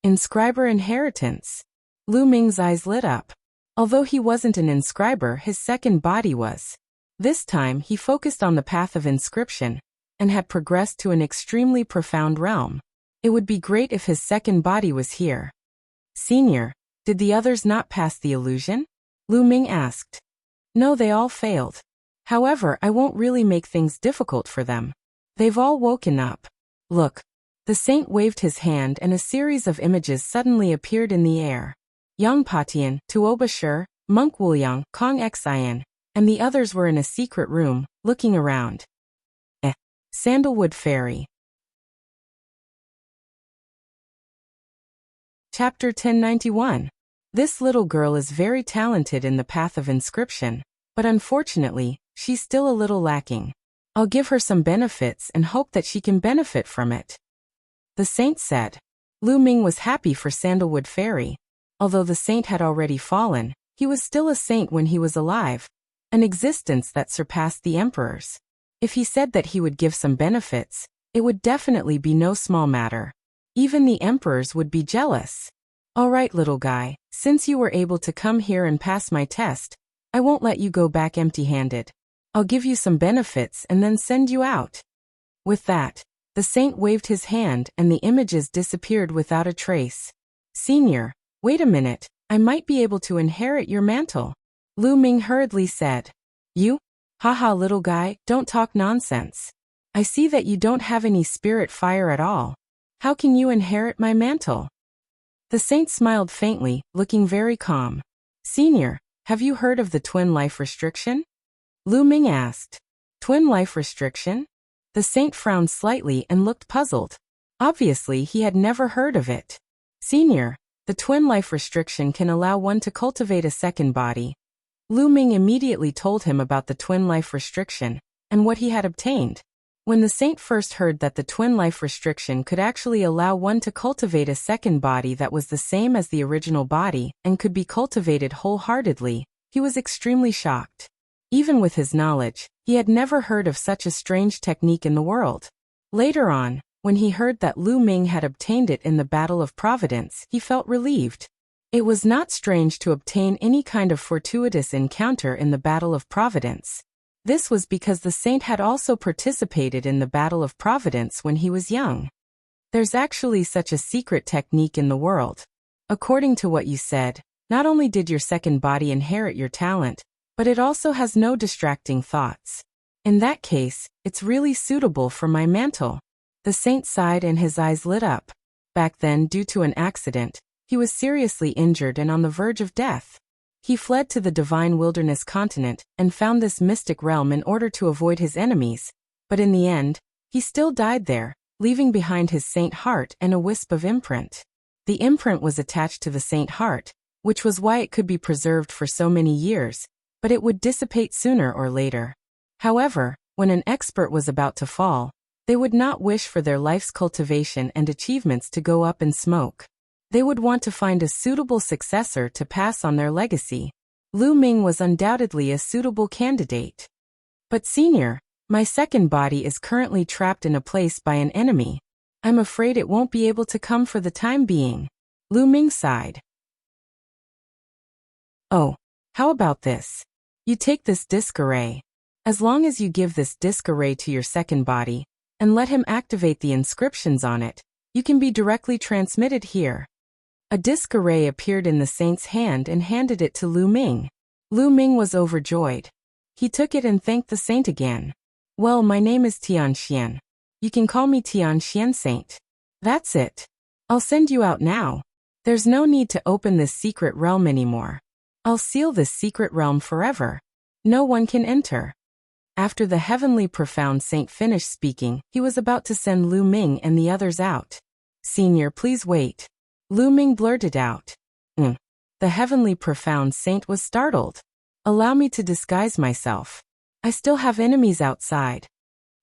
Inscriber inheritance. Lu Ming's eyes lit up. Although he wasn't an inscriber, his second body was. This time he focused on the path of inscription, and had progressed to an extremely profound realm. It would be great if his second body was here. Senior, did the others not pass the illusion? Lu Ming asked. No, they all failed. However, I won't really make things difficult for them. They've all woken up. Look. The saint waved his hand and a series of images suddenly appeared in the air. Yang Patian, Tuoba Shi, Monk Wuliang, Kong Xian, and the others were in a secret room, looking around. Sandalwood Fairy. Chapter 1091. This little girl is very talented in the path of inscription, but unfortunately, she's still a little lacking. I'll give her some benefits and hope that she can benefit from it. The saint said. Lu Ming was happy for Sandalwood Fairy. Although the saint had already fallen, he was still a saint when he was alive, an existence that surpassed the emperor's. If he said that he would give some benefits, it would definitely be no small matter. Even the emperors would be jealous. All right, little guy, since you were able to come here and pass my test, I won't let you go back empty-handed. I'll give you some benefits and then send you out. With that, the saint waved his hand and the images disappeared without a trace. Senior, wait a minute, I might be able to inherit your mantle. Lu Ming hurriedly said. You? Haha, little guy, don't talk nonsense. I see that you don't have any spirit fire at all. How can you inherit my mantle? The saint smiled faintly, looking very calm. Senior, have you heard of the twin life restriction? Lu Ming asked. Twin life restriction? The saint frowned slightly and looked puzzled. Obviously, he had never heard of it. Senior, the twin life restriction can allow one to cultivate a second body. Lu Ming immediately told him about the twin life restriction and what he had obtained. When the saint first heard that the twin life restriction could actually allow one to cultivate a second body that was the same as the original body and could be cultivated wholeheartedly, he was extremely shocked. Even with his knowledge, he had never heard of such a strange technique in the world. Later on, When he heard that Lu Ming had obtained it in the Battle of Providence, he felt relieved. It was not strange to obtain any kind of fortuitous encounter in the Battle of Providence. This was because the saint had also participated in the Battle of Providence when he was young. There's actually such a secret technique in the world. According to what you said, not only did your second body inherit your talent, but it also has no distracting thoughts. In that case, it's really suitable for my mantle. The saint sighed and his eyes lit up. Back then, due to an accident, he was seriously injured and on the verge of death. He fled to the divine wilderness continent and found this mystic realm in order to avoid his enemies, but in the end, he still died there, leaving behind his saint heart and a wisp of imprint. The imprint was attached to the saint heart, which was why it could be preserved for so many years, but it would dissipate sooner or later. However, when an expert was about to fall, they would not wish for their life's cultivation and achievements to go up in smoke. They would want to find a suitable successor to pass on their legacy. Lu Ming was undoubtedly a suitable candidate. But Senior, my second body is currently trapped in a place by an enemy. I'm afraid it won't be able to come for the time being. Lu Ming sighed. Oh, how about this? You take this disc array. As long as you give this disc array to your second body, and let him activate the inscriptions on it, you can be directly transmitted here. A disc array appeared in the saint's hand and handed it to Lu Ming. Lu Ming was overjoyed. He took it and thanked the saint again. Well, my name is Tianxian. You can call me Tianxian Saint. That's it. I'll send you out now. There's no need to open this secret realm anymore. I'll seal this secret realm forever. No one can enter. After the heavenly profound saint finished speaking, he was about to send Lu Ming and the others out. Senior, please wait. Lu Ming blurted out. The heavenly profound saint was startled. Allow me to disguise myself. I still have enemies outside.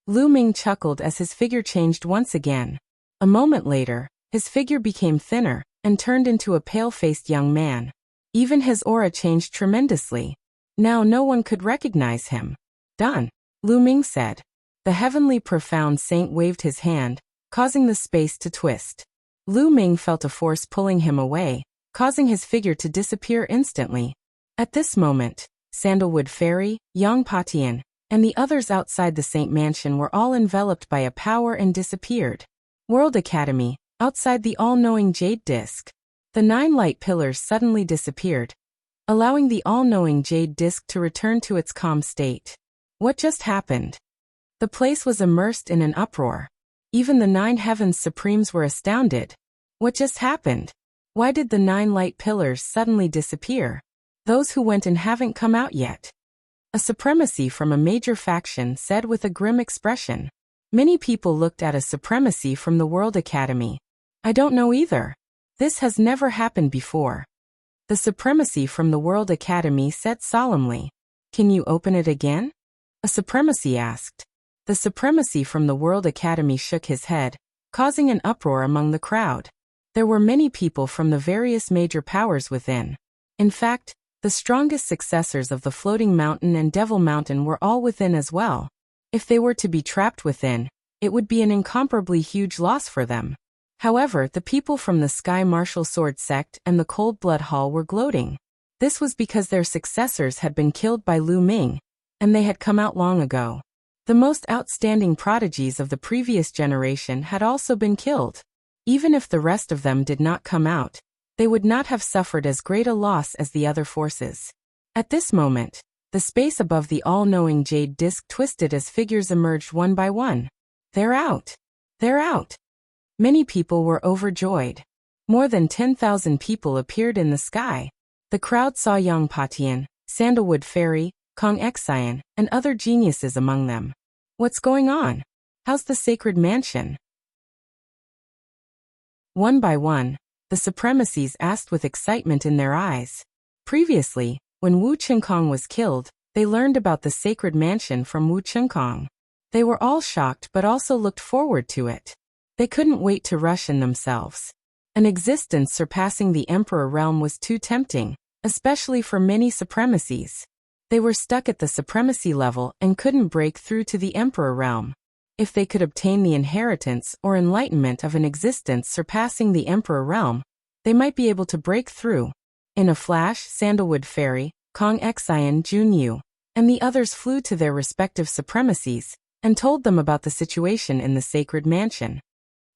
Lu Ming chuckled as his figure changed once again. A moment later, his figure became thinner and turned into a pale-faced young man. Even his aura changed tremendously. Now no one could recognize him. Done, Lu Ming said. The heavenly profound saint waved his hand, causing the space to twist. Lu Ming felt a force pulling him away, causing his figure to disappear instantly. At this moment, Sandalwood Fairy, Yang Patian, and the others outside the Saint Mansion were all enveloped by a power and disappeared. World Academy, outside the all-knowing Jade Disc. The 9 light pillars suddenly disappeared, allowing the all-knowing Jade Disc to return to its calm state. What just happened? The place was immersed in an uproar. Even the 9 Heavens Supremes were astounded. What just happened? Why did the 9 light pillars suddenly disappear? Those who went in haven't come out yet. A supremacy from a major faction said with a grim expression. Many people looked at a supremacy from the World Academy. I don't know either. This has never happened before. The supremacy from the World Academy said solemnly. Can you open it again? A supremacy asked. The supremacy from the World Academy shook his head, causing an uproar among the crowd. There were many people from the various major powers within. In fact, the strongest successors of the Floating Mountain and Devil Mountain were all within as well. If they were to be trapped within, it would be an incomparably huge loss for them. However, the people from the Sky Martial Sword Sect and the Cold Blood Hall were gloating. This was because their successors had been killed by Lu Ming, and they had come out long ago. The most outstanding prodigies of the previous generation had also been killed. Even if the rest of them did not come out, they would not have suffered as great a loss as the other forces. At this moment, the space above the all-knowing Jade Disc twisted as figures emerged one by one. They're out! They're out! Many people were overjoyed. More than 10,000 people appeared in the sky. The crowd saw Yang Patian, Sandalwood Fairy, Kong Xian, and other geniuses among them. What's going on? How's the sacred mansion? One by one, the supremacies asked with excitement in their eyes. Previously, when Wu Qinkong was killed, they learned about the sacred mansion from Wu Qinkong. They were all shocked but also looked forward to it. They couldn't wait to rush in themselves. An existence surpassing the Emperor realm was too tempting, especially for many supremacies. They were stuck at the supremacy level and couldn't break through to the Emperor realm. If they could obtain the inheritance or enlightenment of an existence surpassing the Emperor realm, they might be able to break through. In a flash, Sandalwood Fairy, Kong Xian, Junyu, and the others flew to their respective supremacies and told them about the situation in the sacred mansion.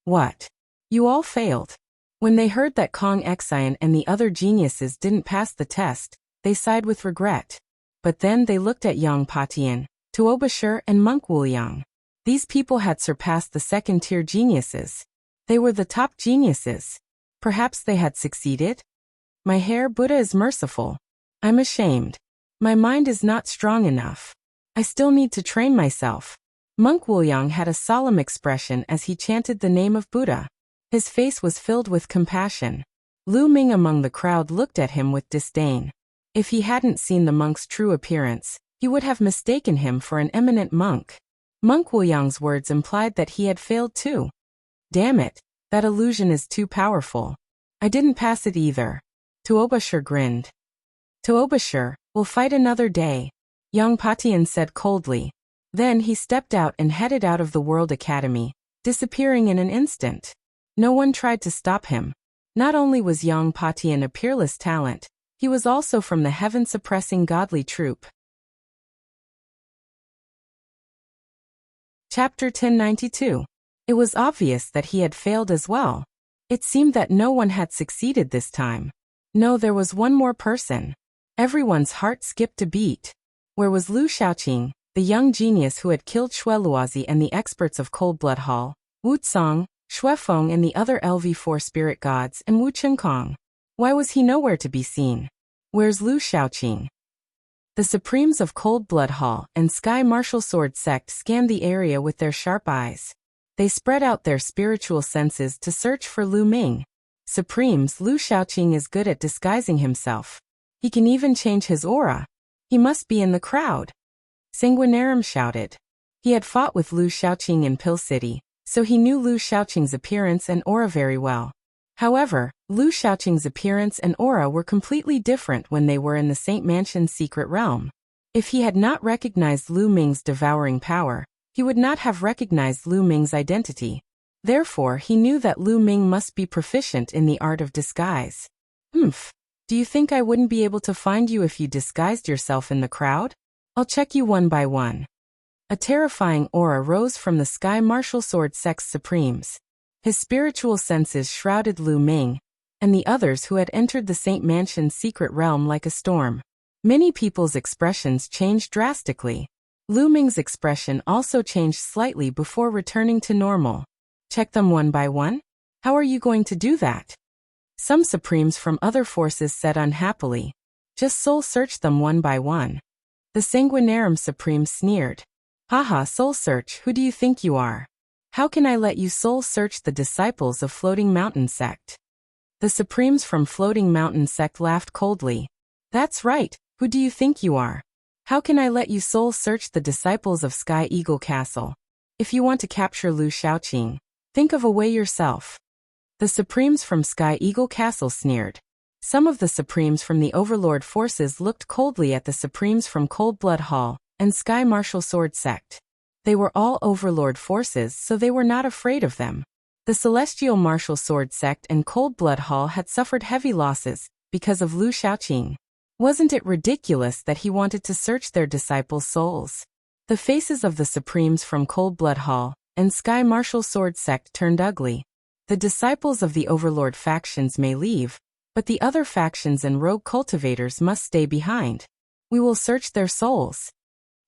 What? You all failed? When they heard that Kong Xian and the other geniuses didn't pass the test, they sighed with regret. But then they looked at Yang Patian, Tuobashir and Monk Wuliang. These people had surpassed the second-tier geniuses. They were the top geniuses. Perhaps they had succeeded? My hair, Buddha is merciful. I'm ashamed. My mind is not strong enough. I still need to train myself. Monk Wuliang had a solemn expression as he chanted the name of Buddha. His face was filled with compassion. Lu Ming among the crowd looked at him with disdain. If he hadn't seen the monk's true appearance, he would have mistaken him for an eminent monk. Monk Wuliang's words implied that he had failed too. Damn it, that illusion is too powerful. I didn't pass it either. Tuobashir grinned. Tuobashir, we'll fight another day, Yang Patian said coldly. Then he stepped out and headed out of the World Academy, disappearing in an instant. No one tried to stop him. Not only was Yang Patian a peerless talent, he was also from the heaven-suppressing godly troop. Chapter 1092. It was obvious that he had failed as well. It seemed that no one had succeeded this time. No, there was one more person. Everyone's heart skipped a beat. Where was Lu Shaoqing, the young genius who had killed Xue Luozi and the experts of Cold Blood Hall, Wu Tsang, Xue Feng and the other LV4 spirit gods, and Wu Chenkong? Why was he nowhere to be seen? Where's Lu Shaoqing? The Supremes of Cold Blood Hall and Sky Martial Sword Sect scanned the area with their sharp eyes. They spread out their spiritual senses to search for Lu Ming. Supremes, Lu Shaoqing is good at disguising himself. He can even change his aura. He must be in the crowd. Sanguinarum shouted. He had fought with Lu Shaoqing in Pill City, so he knew Lu Shaoqing's appearance and aura very well. However, Lu Shaoqing's appearance and aura were completely different when they were in the Saint Mansion's secret realm. If he had not recognized Lu Ming's devouring power, he would not have recognized Lu Ming's identity. Therefore, he knew that Lu Ming must be proficient in the art of disguise. Do you think I wouldn't be able to find you if you disguised yourself in the crowd? I'll check you one by one. A terrifying aura rose from the Sky Martial Sword Sect's Supremes. His spiritual senses shrouded Lu Ming and the others who had entered the Saint Mansion's secret realm like a storm. Many people's expressions changed drastically. Lu Ming's expression also changed slightly before returning to normal. Check them one by one? How are you going to do that? Some Supremes from other forces said unhappily. Just soul search them one by one. The Sanguinarum Supreme sneered. Haha, soul search, who do you think you are? How can I let you soul search the disciples of Floating Mountain Sect? The Supremes from Floating Mountain Sect laughed coldly. That's right, who do you think you are? How can I let you soul search the disciples of Sky Eagle Castle? If you want to capture Lu Shaoqing, think of a way yourself. The Supremes from Sky Eagle Castle sneered. Some of the Supremes from the Overlord forces looked coldly at the Supremes from Cold Blood Hall and Sky Martial Sword Sect. They were all Overlord forces, so they were not afraid of them. The Celestial Martial Sword Sect and Cold Blood Hall had suffered heavy losses because of Lu Shaoqing. Wasn't it ridiculous that he wanted to search their disciples' souls? The faces of the Supremes from Cold Blood Hall and Sky Martial Sword Sect turned ugly. The disciples of the Overlord factions may leave, but the other factions and rogue cultivators must stay behind. We will search their souls.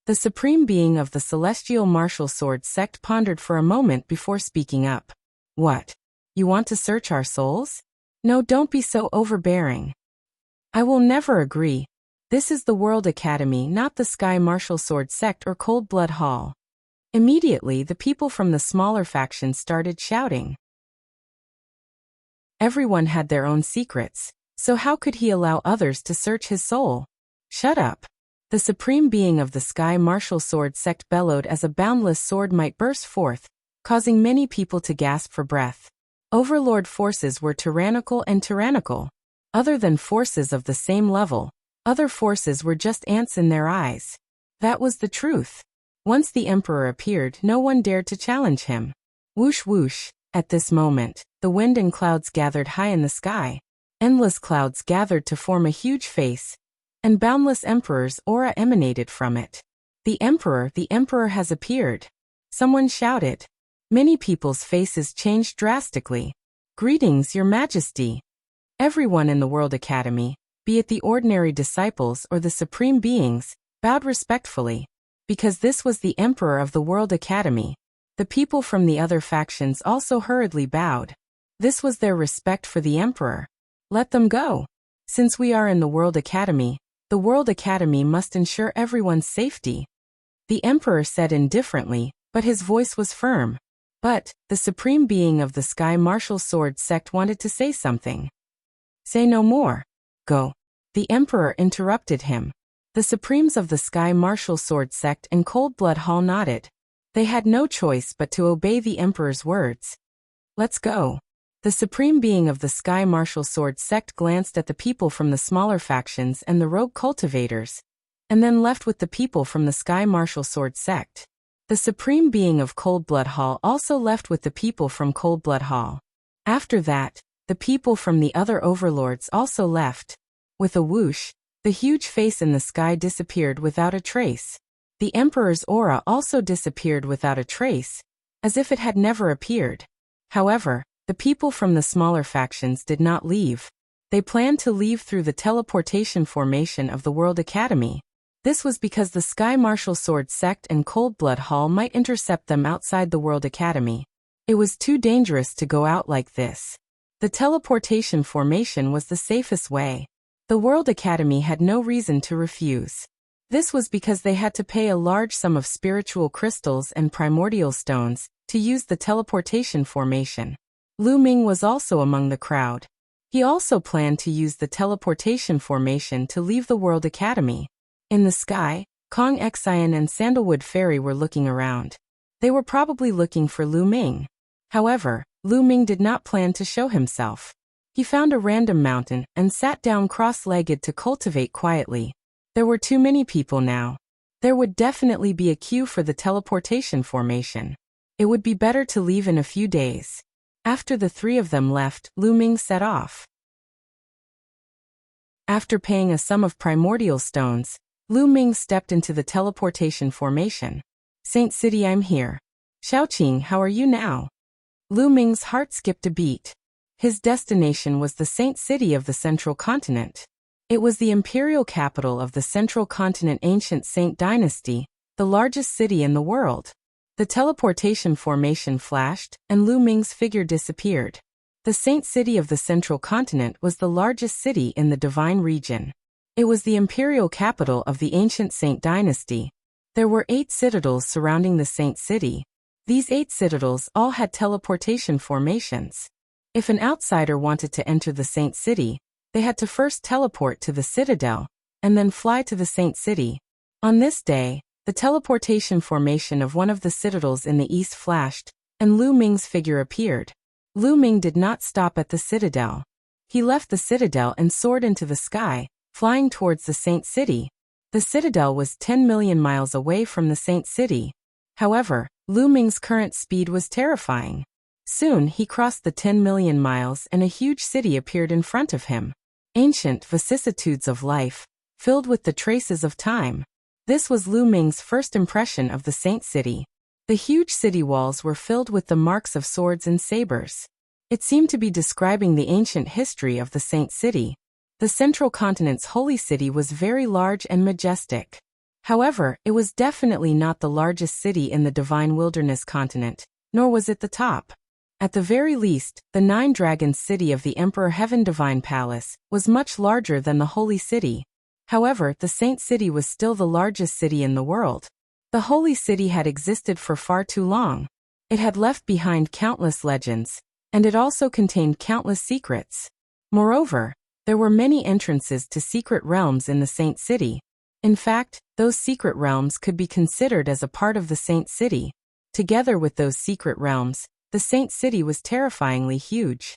The Supreme Being of the Celestial Martial Sword Sect pondered for a moment before speaking up. What? You want to search our souls? No, don't be so overbearing. I will never agree. This is the World Academy, not the Sky Martial Sword Sect or Cold Blood Hall. Immediately, the people from the smaller factions started shouting. Everyone had their own secrets, so how could he allow others to search his soul? Shut up. The Supreme Being of the Sky Martial Sword Sect bellowed as a boundless sword might burst forth, causing many people to gasp for breath. Overlord forces were tyrannical and tyrannical. Other than forces of the same level, other forces were just ants in their eyes. That was the truth. Once the emperor appeared, no one dared to challenge him. Whoosh whoosh. At this moment, the wind and clouds gathered high in the sky. Endless clouds gathered to form a huge face, and boundless emperor's aura emanated from it. The emperor has appeared. Someone shouted. Many people's faces changed drastically. Greetings, Your Majesty. Everyone in the World Academy, be it the ordinary disciples or the supreme beings, bowed respectfully. Because this was the emperor of the World Academy, the people from the other factions also hurriedly bowed. This was their respect for the emperor. Let them go. Since we are in the World Academy, the World Academy must ensure everyone's safety. The emperor said indifferently, but his voice was firm. But the supreme being of the Sky Martial Sword sect wanted to say something. Say no more. Go. The emperor interrupted him. The supremes of the Sky Martial Sword sect and Cold Blood Hall nodded. They had no choice but to obey the emperor's words. Let's go. The supreme being of the Sky Martial Sword sect glanced at the people from the smaller factions and the rogue cultivators, and then left with the people from the Sky Martial Sword sect. The supreme being of Cold Blood Hall also left with the people from Cold Blood Hall. After that, the people from the other overlords also left. With a whoosh, the huge face in the sky disappeared without a trace. The emperor's aura also disappeared without a trace, as if it had never appeared. However, the people from the smaller factions did not leave. They planned to leave through the teleportation formation of the World Academy. This was because the Sky Martial Sword sect and Cold Blood Hall might intercept them outside the World Academy. It was too dangerous to go out like this. The teleportation formation was the safest way. The World Academy had no reason to refuse. This was because they had to pay a large sum of spiritual crystals and primordial stones to use the teleportation formation. Lu Ming was also among the crowd. He also planned to use the teleportation formation to leave the World Academy. In the sky, Kong Xian and Sandalwood Fairy were looking around. They were probably looking for Lu Ming. However, Lu Ming did not plan to show himself. He found a random mountain and sat down cross-legged to cultivate quietly. There were too many people now. There would definitely be a queue for the teleportation formation. It would be better to leave in a few days. After the three of them left, Lu Ming set off. After paying a sum of primordial stones, Lu Ming stepped into the teleportation formation. Saint City, I'm here. Xiaoqing, how are you now? Lu Ming's heart skipped a beat. His destination was the Saint City of the Central Continent. It was the imperial capital of the Central Continent ancient Saint Dynasty, the largest city in the world. The teleportation formation flashed, and Lu Ming's figure disappeared. The Saint City of the Central Continent was the largest city in the Divine region. It was the imperial capital of the ancient Saint Dynasty. There were 8 citadels surrounding the Saint City. These 8 citadels all had teleportation formations. If an outsider wanted to enter the Saint City, they had to first teleport to the citadel, and then fly to the Saint City. On this day, the teleportation formation of one of the citadels in the east flashed, and Lu Ming's figure appeared. Lu Ming did not stop at the citadel. He left the citadel and soared into the sky, flying towards the Saint City. The citadel was 10 million miles away from the Saint City. However, Lu Ming's current speed was terrifying. Soon he crossed the 10 million miles and a huge city appeared in front of him. Ancient vicissitudes of life, filled with the traces of time. This was Lu Ming's first impression of the Saint City. The huge city walls were filled with the marks of swords and sabers. It seemed to be describing the ancient history of the Saint City. The Central Continent's holy city was very large and majestic. However, it was definitely not the largest city in the Divine Wilderness continent, nor was it the top. At the very least, the 9 Dragons city of the Emperor Heaven Divine Palace was much larger than the holy city. However, the Saint City was still the largest city in the world. The holy city had existed for far too long. It had left behind countless legends, and it also contained countless secrets. Moreover, there were many entrances to secret realms in the Saint City. In fact, those secret realms could be considered as a part of the Saint City. Together with those secret realms, the Saint City was terrifyingly huge.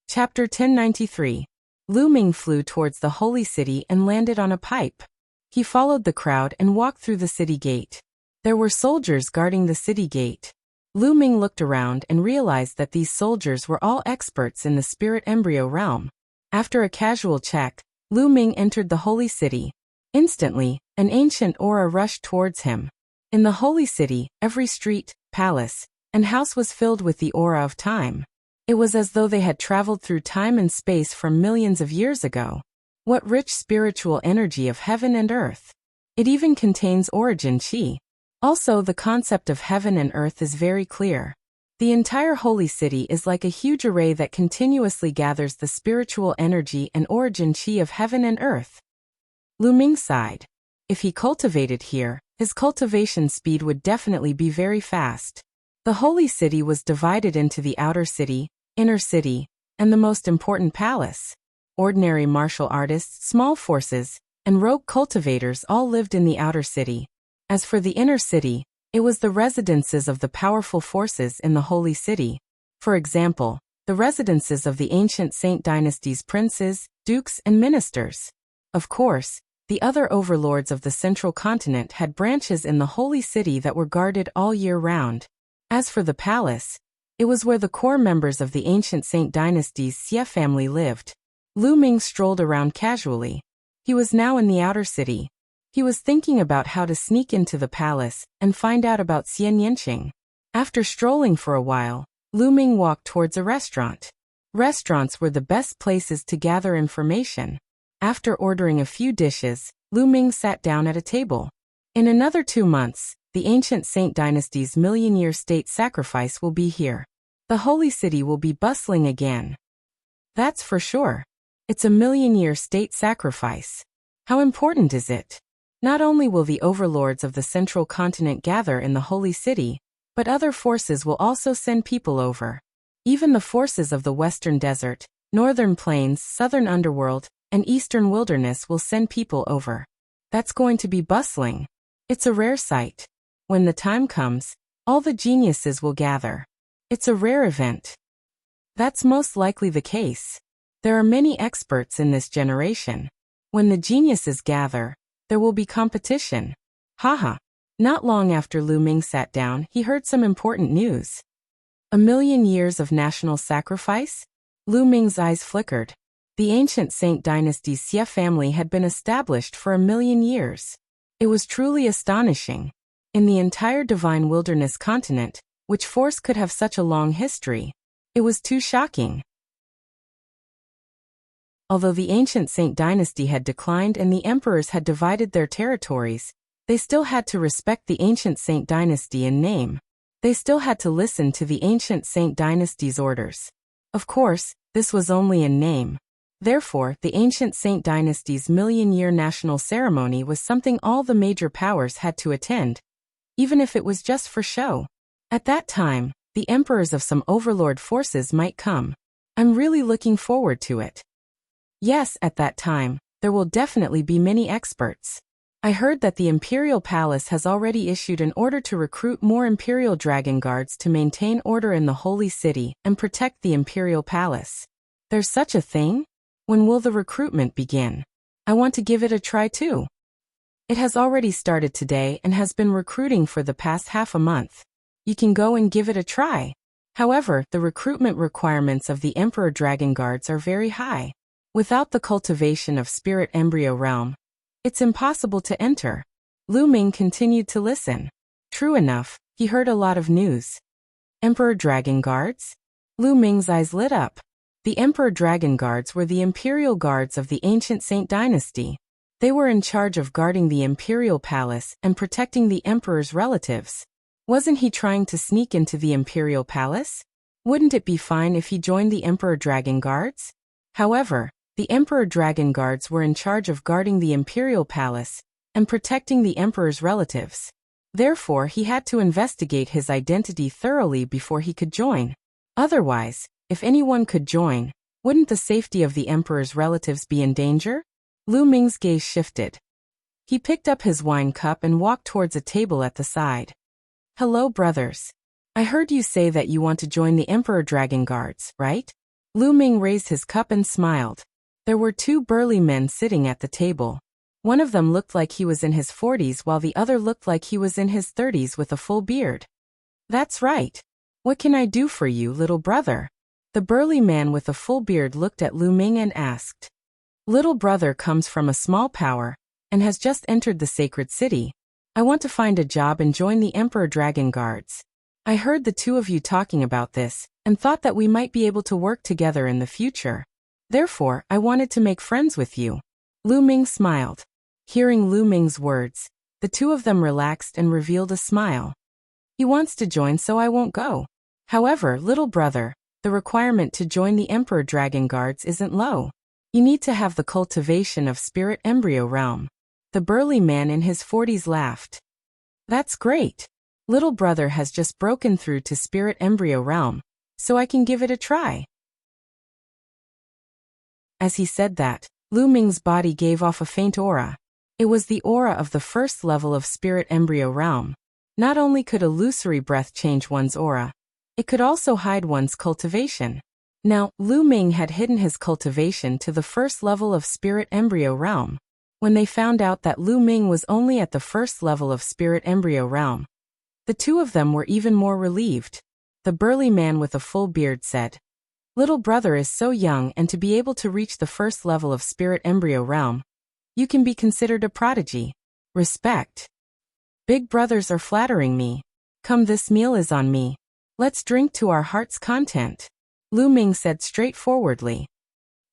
Chapter 1093. Lu Ming flew towards the holy city and landed on a pipe. He followed the crowd and walked through the city gate. There were soldiers guarding the city gate. Lu Ming looked around and realized that these soldiers were all experts in the spirit embryo realm. After a casual check, Lu Ming entered the holy city. Instantly, an ancient aura rushed towards him. In the holy city, every street, palace, and house was filled with the aura of time. It was as though they had traveled through time and space from millions of years ago. What rich spiritual energy of heaven and earth! It even contains origin chi. Also, the concept of heaven and earth is very clear. The entire holy city is like a huge array that continuously gathers the spiritual energy and origin chi of heaven and earth. Lu Ming sighed. If he cultivated here, his cultivation speed would definitely be very fast. The holy city was divided into the outer city, inner city, and the most important palace. Ordinary martial artists, small forces, and rogue cultivators all lived in the outer city. As for the inner city, it was the residences of the powerful forces in the holy city. For example, the residences of the ancient Saint dynasty's princes, dukes, and ministers. Of course, the other overlords of the central continent had branches in the holy city that were guarded all year round. As for the palace, it was where the core members of the ancient Saint dynasty's Xie family lived. Lu Ming strolled around casually. He was now in the outer city. He was thinking about how to sneak into the palace and find out about Xian Yanqing. After strolling for a while, Lu Ming walked towards a restaurant. Restaurants were the best places to gather information. After ordering a few dishes, Lu Ming sat down at a table. In another 2 months, the ancient Saint dynasty's million-year state sacrifice will be here. The holy city will be bustling again. That's for sure. It's a million-year state sacrifice. How important is it? Not only will the overlords of the central continent gather in the holy city, but other forces will also send people over. Even the forces of the western desert, northern plains, southern underworld, and eastern wilderness will send people over. That's going to be bustling. It's a rare sight. When the time comes, all the geniuses will gather. It's a rare event. That's most likely the case. There are many experts in this generation. When the geniuses gather, there will be competition. Haha. Not long after Lu Ming sat down, he heard some important news. A million years of national sacrifice? Lu Ming's eyes flickered. The ancient Saint dynasty's Xie family had been established for 1,000,000 years. It was truly astonishing. In the entire divine wilderness continent, which force could have such a long history? It was too shocking. Although the ancient Saint dynasty had declined and the emperors had divided their territories, they still had to respect the ancient Saint dynasty in name. They still had to listen to the ancient Saint dynasty's orders. Of course, this was only in name. Therefore, the ancient Saint dynasty's million-year national ceremony was something all the major powers had to attend, even if it was just for show. At that time, the emperors of some overlord forces might come. I'm really looking forward to it. Yes, at that time, there will definitely be many experts. I heard that the Imperial Palace has already issued an order to recruit more Imperial Dragon Guards to maintain order in the Holy City and protect the Imperial Palace. There's such a thing? When will the recruitment begin? I want to give it a try too. It has already started today and has been recruiting for the past half a month. You can go and give it a try. However, the recruitment requirements of the Emperor Dragon Guards are very high. Without the cultivation of Spirit Embryo Realm, it's impossible to enter. Lu Ming continued to listen. True enough, he heard a lot of news. Emperor Dragon Guards? Lu Ming's eyes lit up. The Emperor Dragon Guards were the Imperial Guards of the ancient Saint dynasty. They were in charge of guarding the Imperial Palace and protecting the Emperor's relatives. Wasn't he trying to sneak into the Imperial Palace? Wouldn't it be fine if he joined the Emperor Dragon Guards? However, the Emperor Dragon Guards were in charge of guarding the Imperial Palace and protecting the Emperor's relatives. Therefore, he had to investigate his identity thoroughly before he could join. Otherwise, if anyone could join, wouldn't the safety of the Emperor's relatives be in danger? Lu Ming's gaze shifted. He picked up his wine cup and walked towards a table at the side. Hello, brothers. I heard you say that you want to join the Emperor Dragon Guards, right? Lu Ming raised his cup and smiled. There were two burly men sitting at the table. One of them looked like he was in his 40s while the other looked like he was in his 30s with a full beard. That's right. What can I do for you, little brother? The burly man with a full beard looked at Lu Ming and asked. Little brother comes from a small power and has just entered the sacred city. I want to find a job and join the Emperor Dragon Guards. I heard the two of you talking about this and thought that we might be able to work together in the future. Therefore, I wanted to make friends with you. Lu Ming smiled. Hearing Lu Ming's words, the two of them relaxed and revealed a smile. He wants to join, so I won't go. However, little brother, the requirement to join the Emperor Dragon Guards isn't low. You need to have the cultivation of Spirit Embryo Realm. The burly man in his 40s laughed. That's great. Little brother has just broken through to Spirit Embryo Realm, so I can give it a try. As he said that, Lu Ming's body gave off a faint aura. It was the aura of the first level of Spirit Embryo Realm. Not only could illusory breath change one's aura, it could also hide one's cultivation. Now, Lu Ming had hidden his cultivation to the first level of Spirit Embryo Realm. When they found out that Lu Ming was only at the first level of Spirit Embryo Realm, the two of them were even more relieved. The burly man with a full beard said, Little brother is so young, and to be able to reach the first level of Spirit Embryo Realm, you can be considered a prodigy. Respect. Big brothers are flattering me. Come, this meal is on me. Let's drink to our heart's content. Lu Ming said straightforwardly.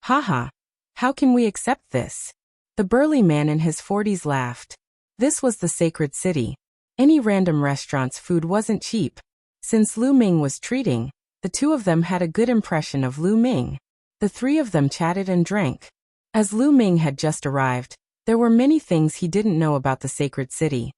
Haha. How can we accept this? The burly man in his 40s laughed. This was the sacred city. Any random restaurant's food wasn't cheap. Since Lu Ming was treating, the two of them had a good impression of Lu Ming. The three of them chatted and drank. As Lu Ming had just arrived, there were many things he didn't know about the sacred city.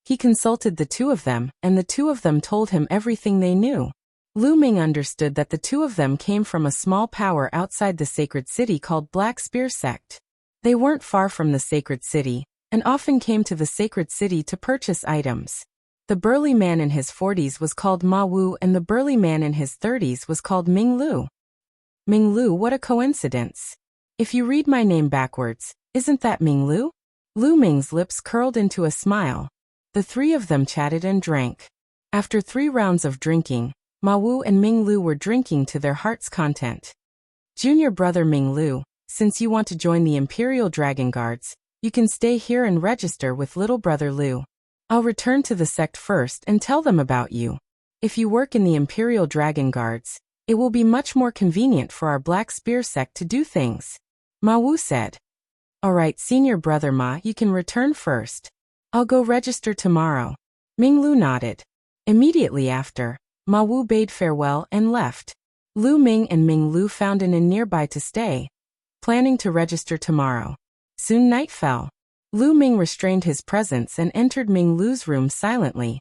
He consulted the two of them, and the two of them told him everything they knew. Lu Ming understood that the two of them came from a small power outside the sacred city called Black Spear Sect. They weren't far from the sacred city, and often came to the sacred city to purchase items. The burly man in his 40s was called Ma Wu, and the burly man in his 30s was called Ming Lu. Ming Lu, what a coincidence. If you read my name backwards, isn't that Ming Lu? Lu Ming's lips curled into a smile. The three of them chatted and drank. After 3 rounds of drinking, Ma Wu and Ming Lu were drinking to their heart's content. Junior brother Ming Lu, since you want to join the Imperial Dragon Guards, you can stay here and register with little brother Lu. I'll return to the sect first and tell them about you. If you work in the Imperial Dragon Guards, it will be much more convenient for our Black Spear Sect to do things. Ma Wu said. Alright, senior brother Ma, you can return first. I'll go register tomorrow. Ming Lu nodded. Immediately after, Ma Wu bade farewell and left. Lu Ming and Ming Lu found an inn nearby to stay, planning to register tomorrow. Soon night fell. Lu Ming restrained his presence and entered Ming Lu's room silently.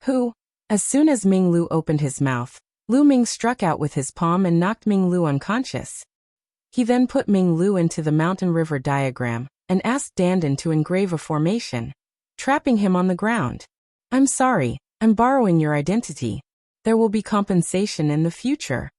Who? As soon as Ming Lu opened his mouth, Lu Ming struck out with his palm and knocked Ming Lu unconscious. He then put Ming Lu into the mountain river diagram and asked Dandan to engrave a formation, trapping him on the ground. I'm sorry, I'm borrowing your identity. There will be compensation in the future.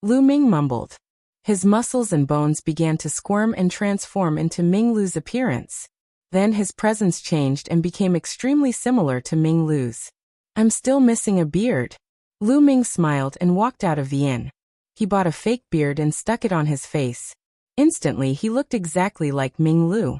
Lu Ming mumbled. His muscles and bones began to squirm and transform into Ming Lu's appearance. Then his presence changed and became extremely similar to Ming Lu's. I'm still missing a beard. Lu Ming smiled and walked out of the inn. He bought a fake beard and stuck it on his face. Instantly he looked exactly like Ming Lu.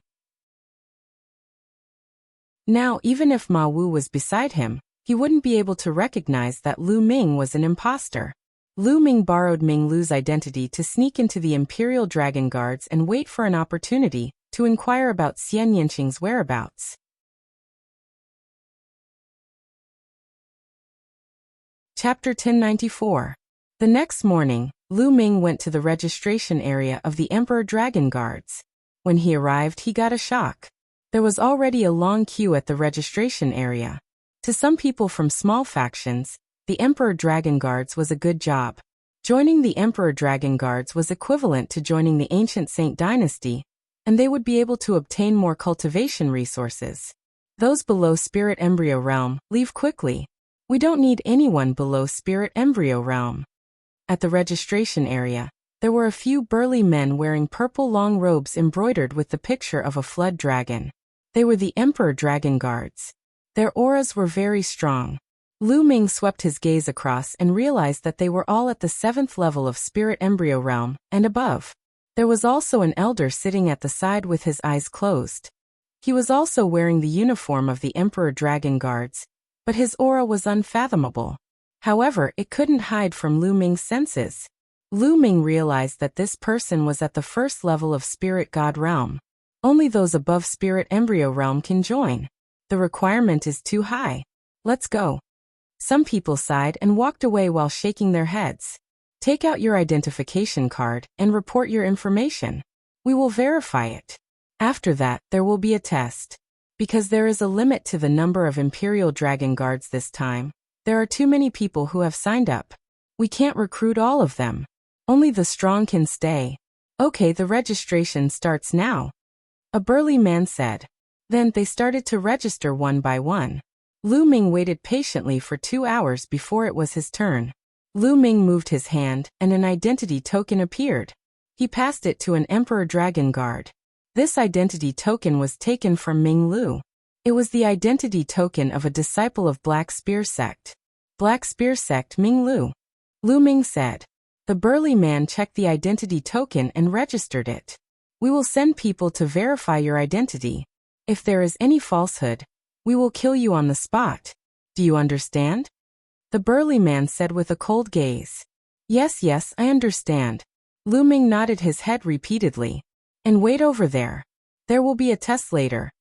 Now, even if Ma Wu was beside him, he wouldn't be able to recognize that Lu Ming was an imposter. Lu Ming borrowed Ming Lu's identity to sneak into the Imperial Dragon Guards and wait for an opportunity to inquire about Xian Yanqing's whereabouts. Chapter 1094. The next morning, Lu Ming went to the registration area of the Emperor Dragon Guards. When he arrived, he got a shock. There was already a long queue at the registration area. To some people from small factions, the Emperor Dragon Guards was a good job. Joining the Emperor Dragon Guards was equivalent to joining the ancient Saint Dynasty, and they would be able to obtain more cultivation resources. Those below Spirit Embryo Realm, leave quickly. We don't need anyone below Spirit Embryo Realm. At the registration area, There were a few burly men wearing purple long robes embroidered with the picture of a flood dragon. They were the Emperor Dragon Guards. Their auras were very strong. Lu Ming swept his gaze across and realized that they were all at the 7th level of Spirit Embryo Realm, and above. There was also an elder sitting at the side with his eyes closed. He was also wearing the uniform of the Emperor Dragon Guards, but his aura was unfathomable. However, it couldn't hide from Lu Ming's senses. Lu Ming realized that this person was at the 1st level of Spirit God Realm. Only those above Spirit Embryo Realm can join. The requirement is too high. Let's go. Some people sighed and walked away while shaking their heads. Take out your identification card and report your information. We will verify it. After that, there will be a test. Because there is a limit to the number of Imperial Dragon Guards this time. There are too many people who have signed up. We can't recruit all of them. Only the strong can stay. Okay, the registration starts now. A burly man said. Then they started to register one by one. Lu Ming waited patiently for 2 hours before it was his turn. Lu Ming moved his hand, and an identity token appeared. He passed it to an Emperor Dragon Guard. This identity token was taken from Ming Lu. It was the identity token of a disciple of Black Spear Sect. Black Spear Sect Ming Lu. Lu Ming said. The burly man checked the identity token and registered it. We will send people to verify your identity. If there is any falsehood, we will kill you on the spot. Do you understand? The burly man said with a cold gaze. Yes, I understand. Lu Ming nodded his head repeatedly. And wait over there. There will be a test later.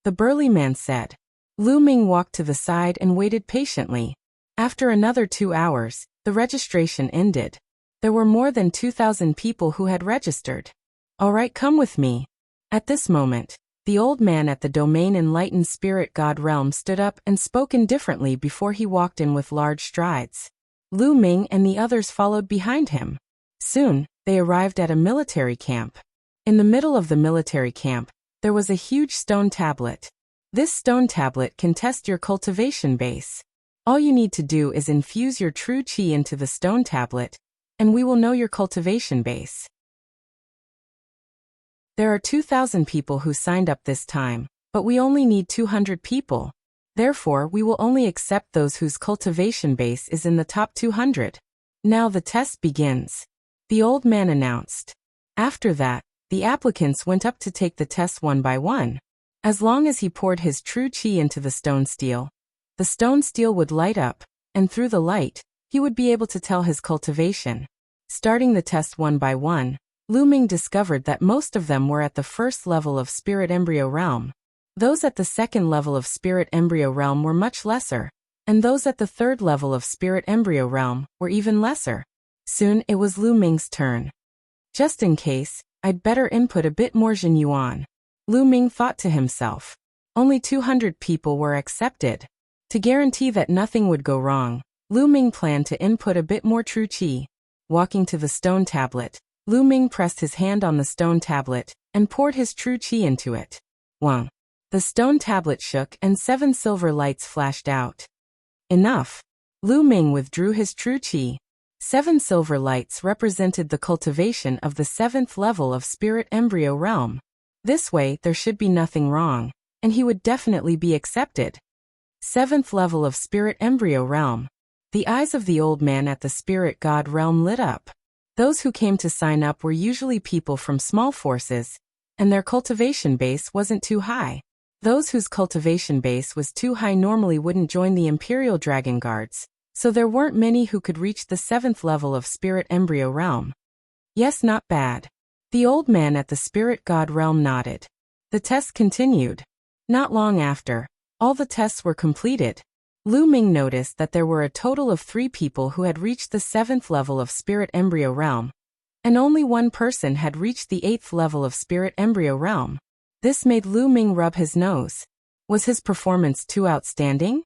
The burly man said. Lu Ming walked to the side and waited patiently. After another 2 hours, the registration ended. There were more than 2,000 people who had registered. All right, come with me. At this moment, the old man at the domain Enlightened Spirit God Realm stood up and spoke indifferently before he walked in with large strides. Lu Ming and the others followed behind him. Soon, they arrived at a military camp. In the middle of the military camp, there was a huge stone tablet. This stone tablet can test your cultivation base. All you need to do is infuse your true qi into the stone tablet, and we will know your cultivation base. There are 2,000 people who signed up this time, but we only need 200 people. Therefore, we will only accept those whose cultivation base is in the top 200. Now the test begins. The old man announced. After that, the applicants went up to take the test one by one. As long as he poured his true qi into the stone steel would light up, and through the light, he would be able to tell his cultivation. Starting the test one by one, Lu Ming discovered that most of them were at the 1st level of Spirit Embryo Realm. Those at the 2nd level of Spirit Embryo Realm were much lesser, and those at the 3rd level of Spirit Embryo Realm were even lesser. Soon it was Lu Ming's turn. Just in case, I'd better input a bit more Jin Yuan. Lu Ming thought to himself. Only 200 people were accepted. To guarantee that nothing would go wrong, Lu Ming planned to input a bit more true qi. Walking to the stone tablet, Lu Ming pressed his hand on the stone tablet and poured his true qi into it. Wang. The stone tablet shook and 7 silver lights flashed out. Enough. Lu Ming withdrew his true qi. 7 silver lights represented the cultivation of the 7th level of Spirit Embryo Realm. This way there should be nothing wrong, and he would definitely be accepted. 7th level of Spirit Embryo Realm. The eyes of the old man at the Spirit God Realm lit up. Those who came to sign up were usually people from small forces, and their cultivation base wasn't too high. Those whose cultivation base was too high normally wouldn't join the Imperial Dragon Guards, so there weren't many who could reach the 7th level of Spirit Embryo Realm. Yes, not bad. The old man at the Spirit God Realm nodded. The test continued. Not long after, all the tests were completed. Lu Ming noticed that there were a total of 3 people who had reached the 7th level of Spirit Embryo Realm, and only 1 person had reached the 8th level of Spirit Embryo Realm. This made Lu Ming rub his nose. Was his performance too outstanding?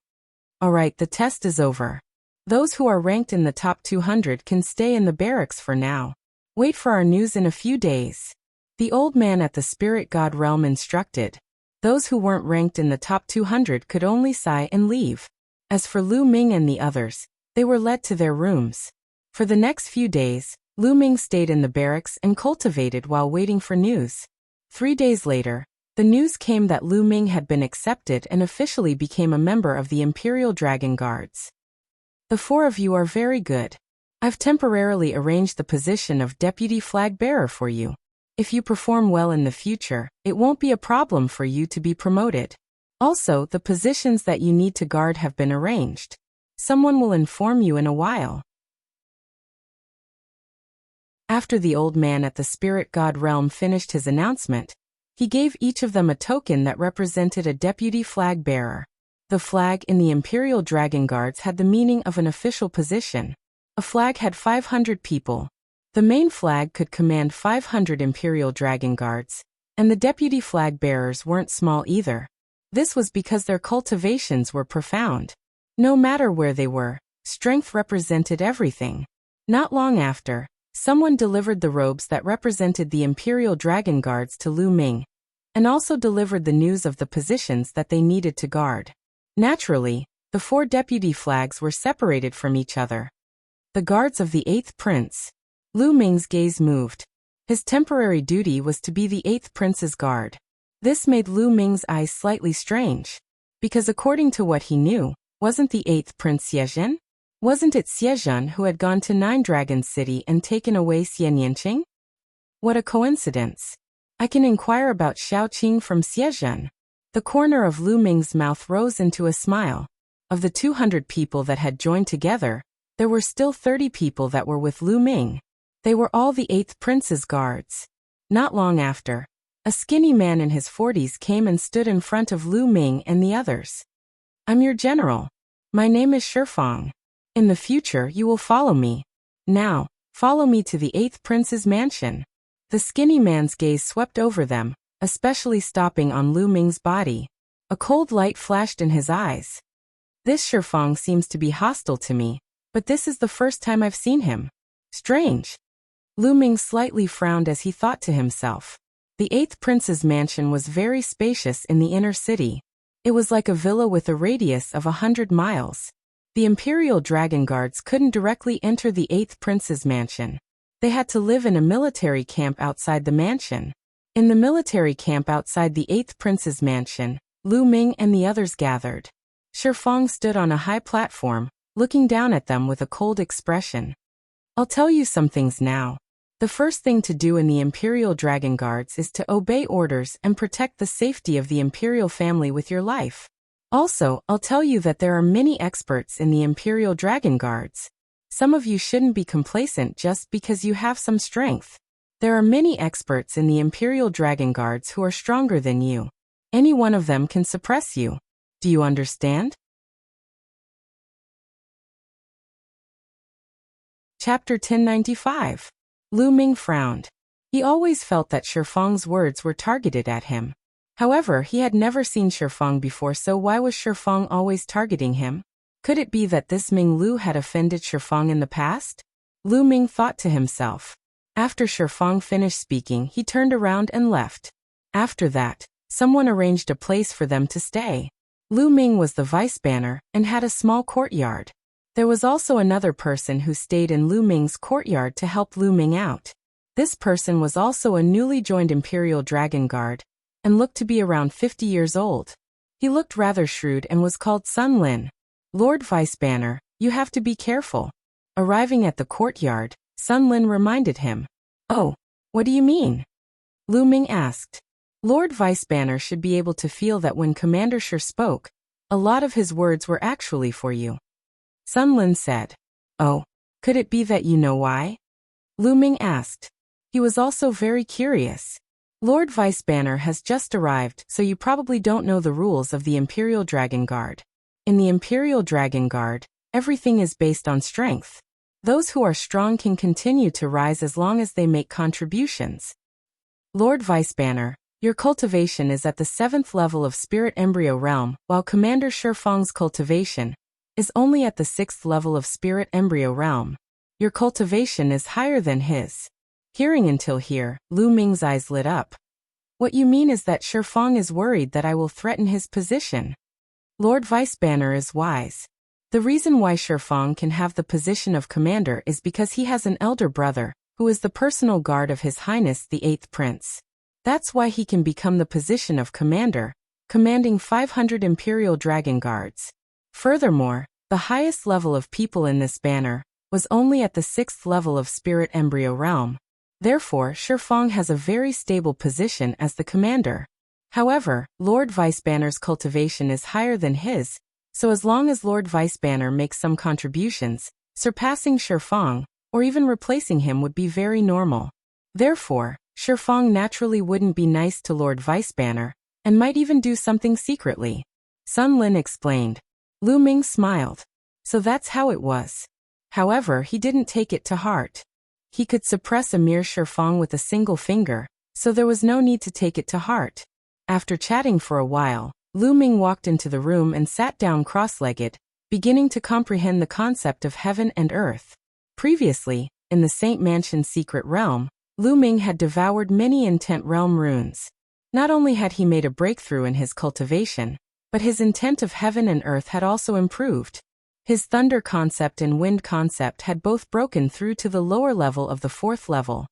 Alright, the test is over. Those who are ranked in the top 200 can stay in the barracks for now. Wait for our news in a few days. The old man at the Spirit God Realm instructed. Those who weren't ranked in the top 200 could only sigh and leave. As for Lu Ming and the others, they were led to their rooms. For the next few days, Lu Ming stayed in the barracks and cultivated while waiting for news. 3 days later, the news came that Lu Ming had been accepted and officially became a member of the Imperial Dragon Guards. The 4 of you are very good. I've temporarily arranged the position of deputy flag bearer for you. If you perform well in the future, it won't be a problem for you to be promoted. Also, the positions that you need to guard have been arranged. Someone will inform you in a while. After the old man at the spirit god realm finished his announcement, he gave each of them a token that represented a deputy flag bearer. The flag in the Imperial Dragon Guards had the meaning of an official position. A flag had 500 people. The main flag could command 500 Imperial Dragon Guards, and the deputy flag bearers weren't small either. This was because their cultivations were profound. No matter where they were, strength represented everything. Not long after, someone delivered the robes that represented the Imperial Dragon Guards to Lu Ming, and also delivered the news of the positions that they needed to guard. Naturally, the 4 deputy flags were separated from each other. The guards of the 8th Prince. Lu Ming's gaze moved. His temporary duty was to be the 8th Prince's guard. This made Lu Ming's eyes slightly strange, because according to what he knew, wasn't the 8th Prince Xiezhen? Wasn't it Xiezhen who had gone to Nine Dragons City and taken away Xian Yanqing? What a coincidence. I can inquire about Xiaoqing from Xiezhen. The corner of Lu Ming's mouth rose into a smile. Of the 200 people that had joined together, there were still 30 people that were with Lu Ming. They were all the 8th Prince's guards. Not long after, a skinny man in his 40s came and stood in front of Lu Ming and the others. I'm your general. My name is Shifang. In the future you will follow me. Now, follow me to the 8th Prince's mansion. The skinny man's gaze swept over them, especially stopping on Lu Ming's body. A cold light flashed in his eyes. This Shifang seems to be hostile to me, but this is the first time I've seen him. Strange. Lu Ming slightly frowned as he thought to himself. The 8th Prince's mansion was very spacious in the inner city. It was like a villa with a radius of 100 miles. The Imperial Dragon Guards couldn't directly enter the 8th Prince's mansion. They had to live in a military camp outside the mansion. In the military camp outside the 8th Prince's mansion, Lu Ming and the others gathered. Shifang stood on a high platform, looking down at them with a cold expression. I'll tell you some things now. The first thing to do in the Imperial Dragon Guards is to obey orders and protect the safety of the Imperial family with your life. Also, I'll tell you that there are many experts in the Imperial Dragon Guards. Some of you shouldn't be complacent just because you have some strength. There are many experts in the Imperial Dragon Guards who are stronger than you. Any one of them can suppress you. Do you understand? Chapter 1095. Lu Ming frowned. He always felt that Shifang's words were targeted at him. However, he had never seen Shifang before, so why was Shifang always targeting him? Could it be that this Ming Lu had offended Shifang in the past? Lu Ming thought to himself. After Shifang finished speaking, he turned around and left. After that, someone arranged a place for them to stay. Lu Ming was the vice banner and had a small courtyard. There was also another person who stayed in Lu Ming's courtyard to help Lu Ming out. This person was also a newly joined Imperial Dragon Guard, and looked to be around 50 years old. He looked rather shrewd and was called Sun Lin. Lord Vice Banner, you have to be careful. Arriving at the courtyard, Sun Lin reminded him. Oh, what do you mean? Lu Ming asked. Lord Vice Banner should be able to feel that when Commander Shi spoke, a lot of his words were actually for you. Sun Lin said. Oh, could it be that you know why? Lu Ming asked. He was also very curious. Lord Vice Banner has just arrived, so you probably don't know the rules of the Imperial Dragon Guard. In the Imperial Dragon Guard, everything is based on strength. Those who are strong can continue to rise as long as they make contributions. Lord Vice Banner, your cultivation is at the 7th level of Spirit Embryo Realm, while Commander Shifang's cultivation is only at the 6th level of Spirit Embryo Realm. Your cultivation is higher than his. Hearing until here, Lu Ming's eyes lit up. What you mean is that Shifang is worried that I will threaten his position. Lord Vice Banner is wise. The reason why Shifang can have the position of commander is because he has an elder brother, who is the personal guard of His Highness the 8th Prince. That's why he can become the position of commander, commanding 500 Imperial Dragon Guards. Furthermore, the highest level of people in this banner was only at the 6th level of Spirit Embryo Realm. Therefore, Shifang has a very stable position as the commander. However, Lord Vice Banner's cultivation is higher than his, so as long as Lord Vice Banner makes some contributions, surpassing Shifang, or even replacing him would be very normal. Therefore, Shifang naturally wouldn't be nice to Lord Vice Banner, and might even do something secretly. Sun Lin explained. Lu Ming smiled. So that's how it was. However, he didn't take it to heart. He could suppress Emir Shifang with a single finger, so there was no need to take it to heart. After chatting for a while, Lu Ming walked into the room and sat down cross-legged, beginning to comprehend the concept of heaven and earth. Previously, in the Saint Mansion Secret Realm, Lu Ming had devoured many Intent Realm runes. Not only had he made a breakthrough in his cultivation, but his intent of heaven and earth had also improved. His thunder concept and wind concept had both broken through to the lower level of the 4th level.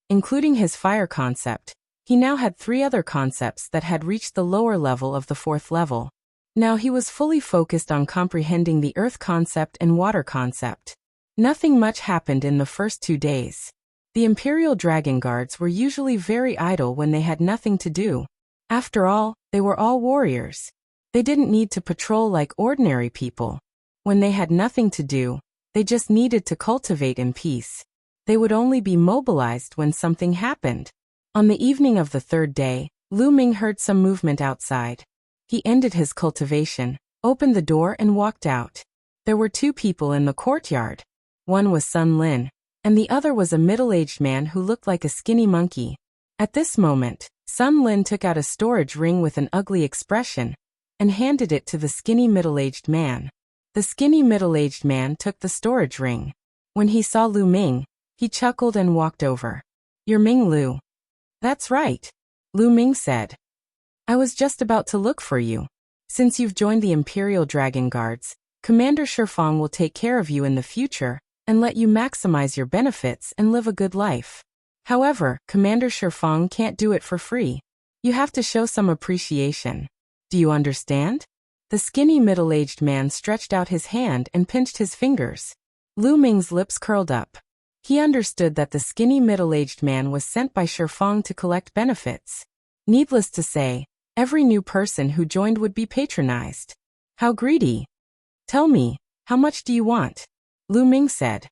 Including his fire concept, he now had 3 other concepts that had reached the lower level of the 4th level. Now he was fully focused on comprehending the earth concept and water concept. Nothing much happened in the first 2 days. The Imperial Dragon Guards were usually very idle when they had nothing to do. After all, they were all warriors. They didn't need to patrol like ordinary people. When they had nothing to do, they just needed to cultivate in peace. They would only be mobilized when something happened. On the evening of the 3rd day, Lu Ming heard some movement outside. He ended his cultivation, opened the door and walked out. There were 2 people in the courtyard. One was Sun Lin, and the other was a middle-aged man who looked like a skinny monkey. At this moment, Sun Lin took out a storage ring with an ugly expression and handed it to the skinny middle-aged man. The skinny middle-aged man took the storage ring. When he saw Lu Ming, he chuckled and walked over. "You're Ming Lu." "That's right," Lu Ming said. "I was just about to look for you. Since you've joined the Imperial Dragon Guards, Commander Shifang will take care of you in the future and let you maximize your benefits and live a good life. However, Commander Shifang can't do it for free. You have to show some appreciation. Do you understand?" The skinny middle-aged man stretched out his hand and pinched his fingers. Lu Ming's lips curled up. He understood that the skinny middle-aged man was sent by Shifang to collect benefits. Needless to say, every new person who joined would be patronized. How greedy. "Tell me, how much do you want?" Lu Ming said.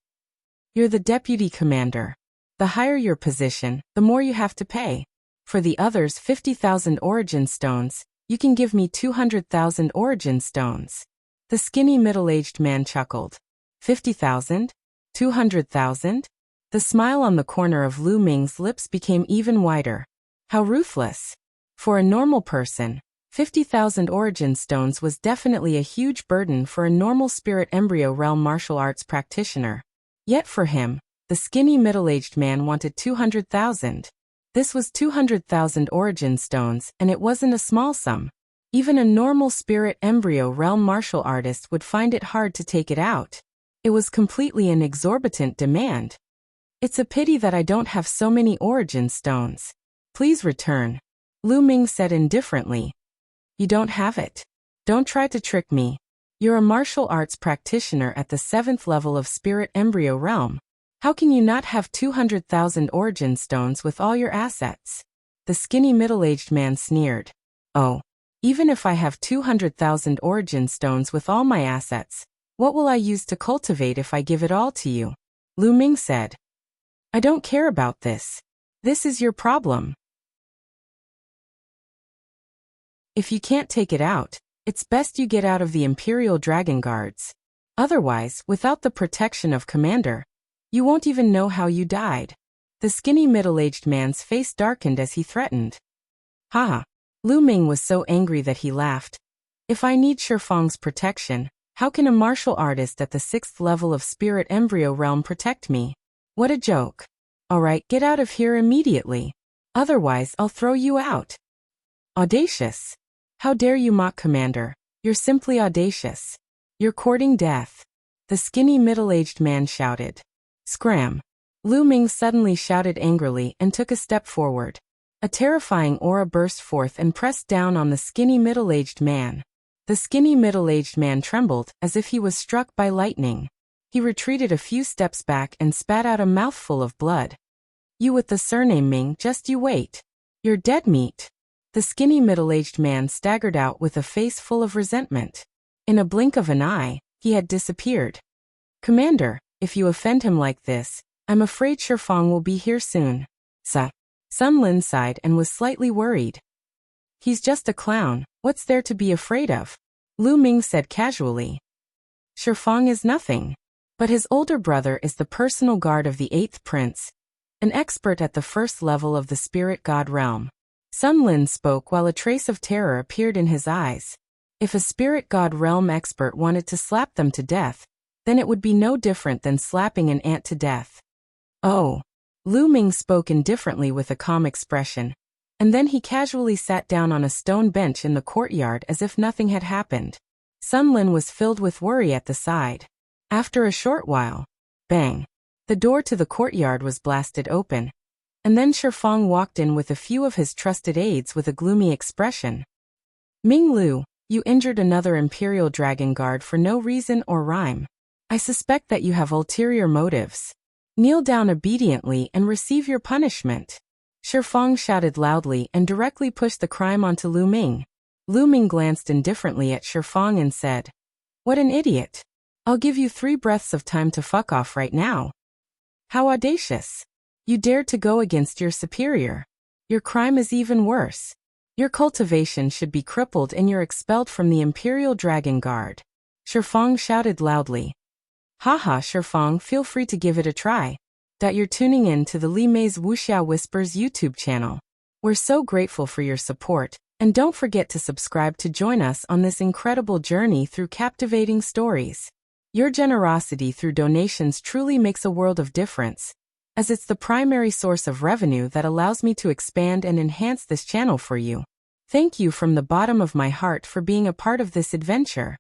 "You're the deputy commander. The higher your position, the more you have to pay. For the others 50,000 origin stones, you can give me 200,000 origin stones." The skinny middle-aged man chuckled. 50,000? 200,000? The smile on the corner of Lu Ming's lips became even wider. How ruthless. For a normal person, 50,000 origin stones was definitely a huge burden for a normal Spirit Embryo Realm martial arts practitioner. Yet for him, the skinny middle-aged man wanted 200,000. This was 200,000 origin stones, and it wasn't a small sum. Even a normal Spirit Embryo Realm martial artist would find it hard to take it out. It was completely an exorbitant demand. "It's a pity that I don't have so many origin stones. Please return," Lu Ming said indifferently. "You don't have it. Don't try to trick me. You're a martial arts practitioner at the 7th level of Spirit Embryo Realm. How can you not have 200,000 origin stones with all your assets?" The skinny middle-aged man sneered. "Oh, even if I have 200,000 origin stones with all my assets, what will I use to cultivate if I give it all to you?" Lu Ming said. "I don't care about this. This is your problem. If you can't take it out, it's best you get out of the Imperial Dragon Guards. Otherwise, without the protection of Commander, you won't even know how you died." The skinny middle-aged man's face darkened as he threatened. Haha. Lu Ming was so angry that he laughed. "If I need Shifang's protection, how can a martial artist at the 6th level of Spirit Embryo Realm protect me? What a joke. Alright, get out of here immediately. Otherwise, I'll throw you out." Audacious. How dare you mock Commander? You're simply audacious. You're courting death. the skinny middle-aged man shouted. Scram! Lu Ming suddenly shouted angrily and took a step forward. A terrifying aura burst forth and pressed down on the skinny middle-aged man. The skinny middle-aged man trembled as if he was struck by lightning. He retreated a few steps back and spat out a mouthful of blood. You with the surname Ming, just you wait. You're dead meat. The skinny middle-aged man staggered out with a face full of resentment. In a blink of an eye, he had disappeared. Commander, if you offend him like this, I'm afraid Shifang will be here soon. Sun Lin sighed and was slightly worried. He's just a clown, what's there to be afraid of? Lu Ming said casually. Shifang is nothing. But his older brother is the personal guard of the 8th prince, an expert at the first level of the spirit god realm. Sun Lin spoke while a trace of terror appeared in his eyes. If a spirit god realm expert wanted to slap them to death, then it would be no different than slapping an ant to death. Oh. Lu Ming spoke indifferently with a calm expression, and then he casually sat down on a stone bench in the courtyard as if nothing had happened. Sun Lin was filled with worry at the side. After a short while, bang, the door to the courtyard was blasted open, and then Shifang walked in with a few of his trusted aides with a gloomy expression. Ming Lu, you injured another Imperial Dragon Guard for no reason or rhyme. I suspect that you have ulterior motives. Kneel down obediently and receive your punishment. Shifang shouted loudly and directly pushed the crime onto Lu Ming. Lu Ming glanced indifferently at Shifang and said, What an idiot. I'll give you 3 breaths of time to fuck off right now. How audacious. You dared to go against your superior. Your crime is even worse. Your cultivation should be crippled and you're expelled from the Imperial Dragon Guard. Shifang shouted loudly. Haha, Shifang, feel free to give it a try. You're tuning in to the Li Mei's Wuxia Whispers YouTube channel. We're so grateful for your support, and don't forget to subscribe to join us on this incredible journey through captivating stories. Your generosity through donations truly makes a world of difference, as it's the primary source of revenue that allows me to expand and enhance this channel for you. Thank you from the bottom of my heart for being a part of this adventure.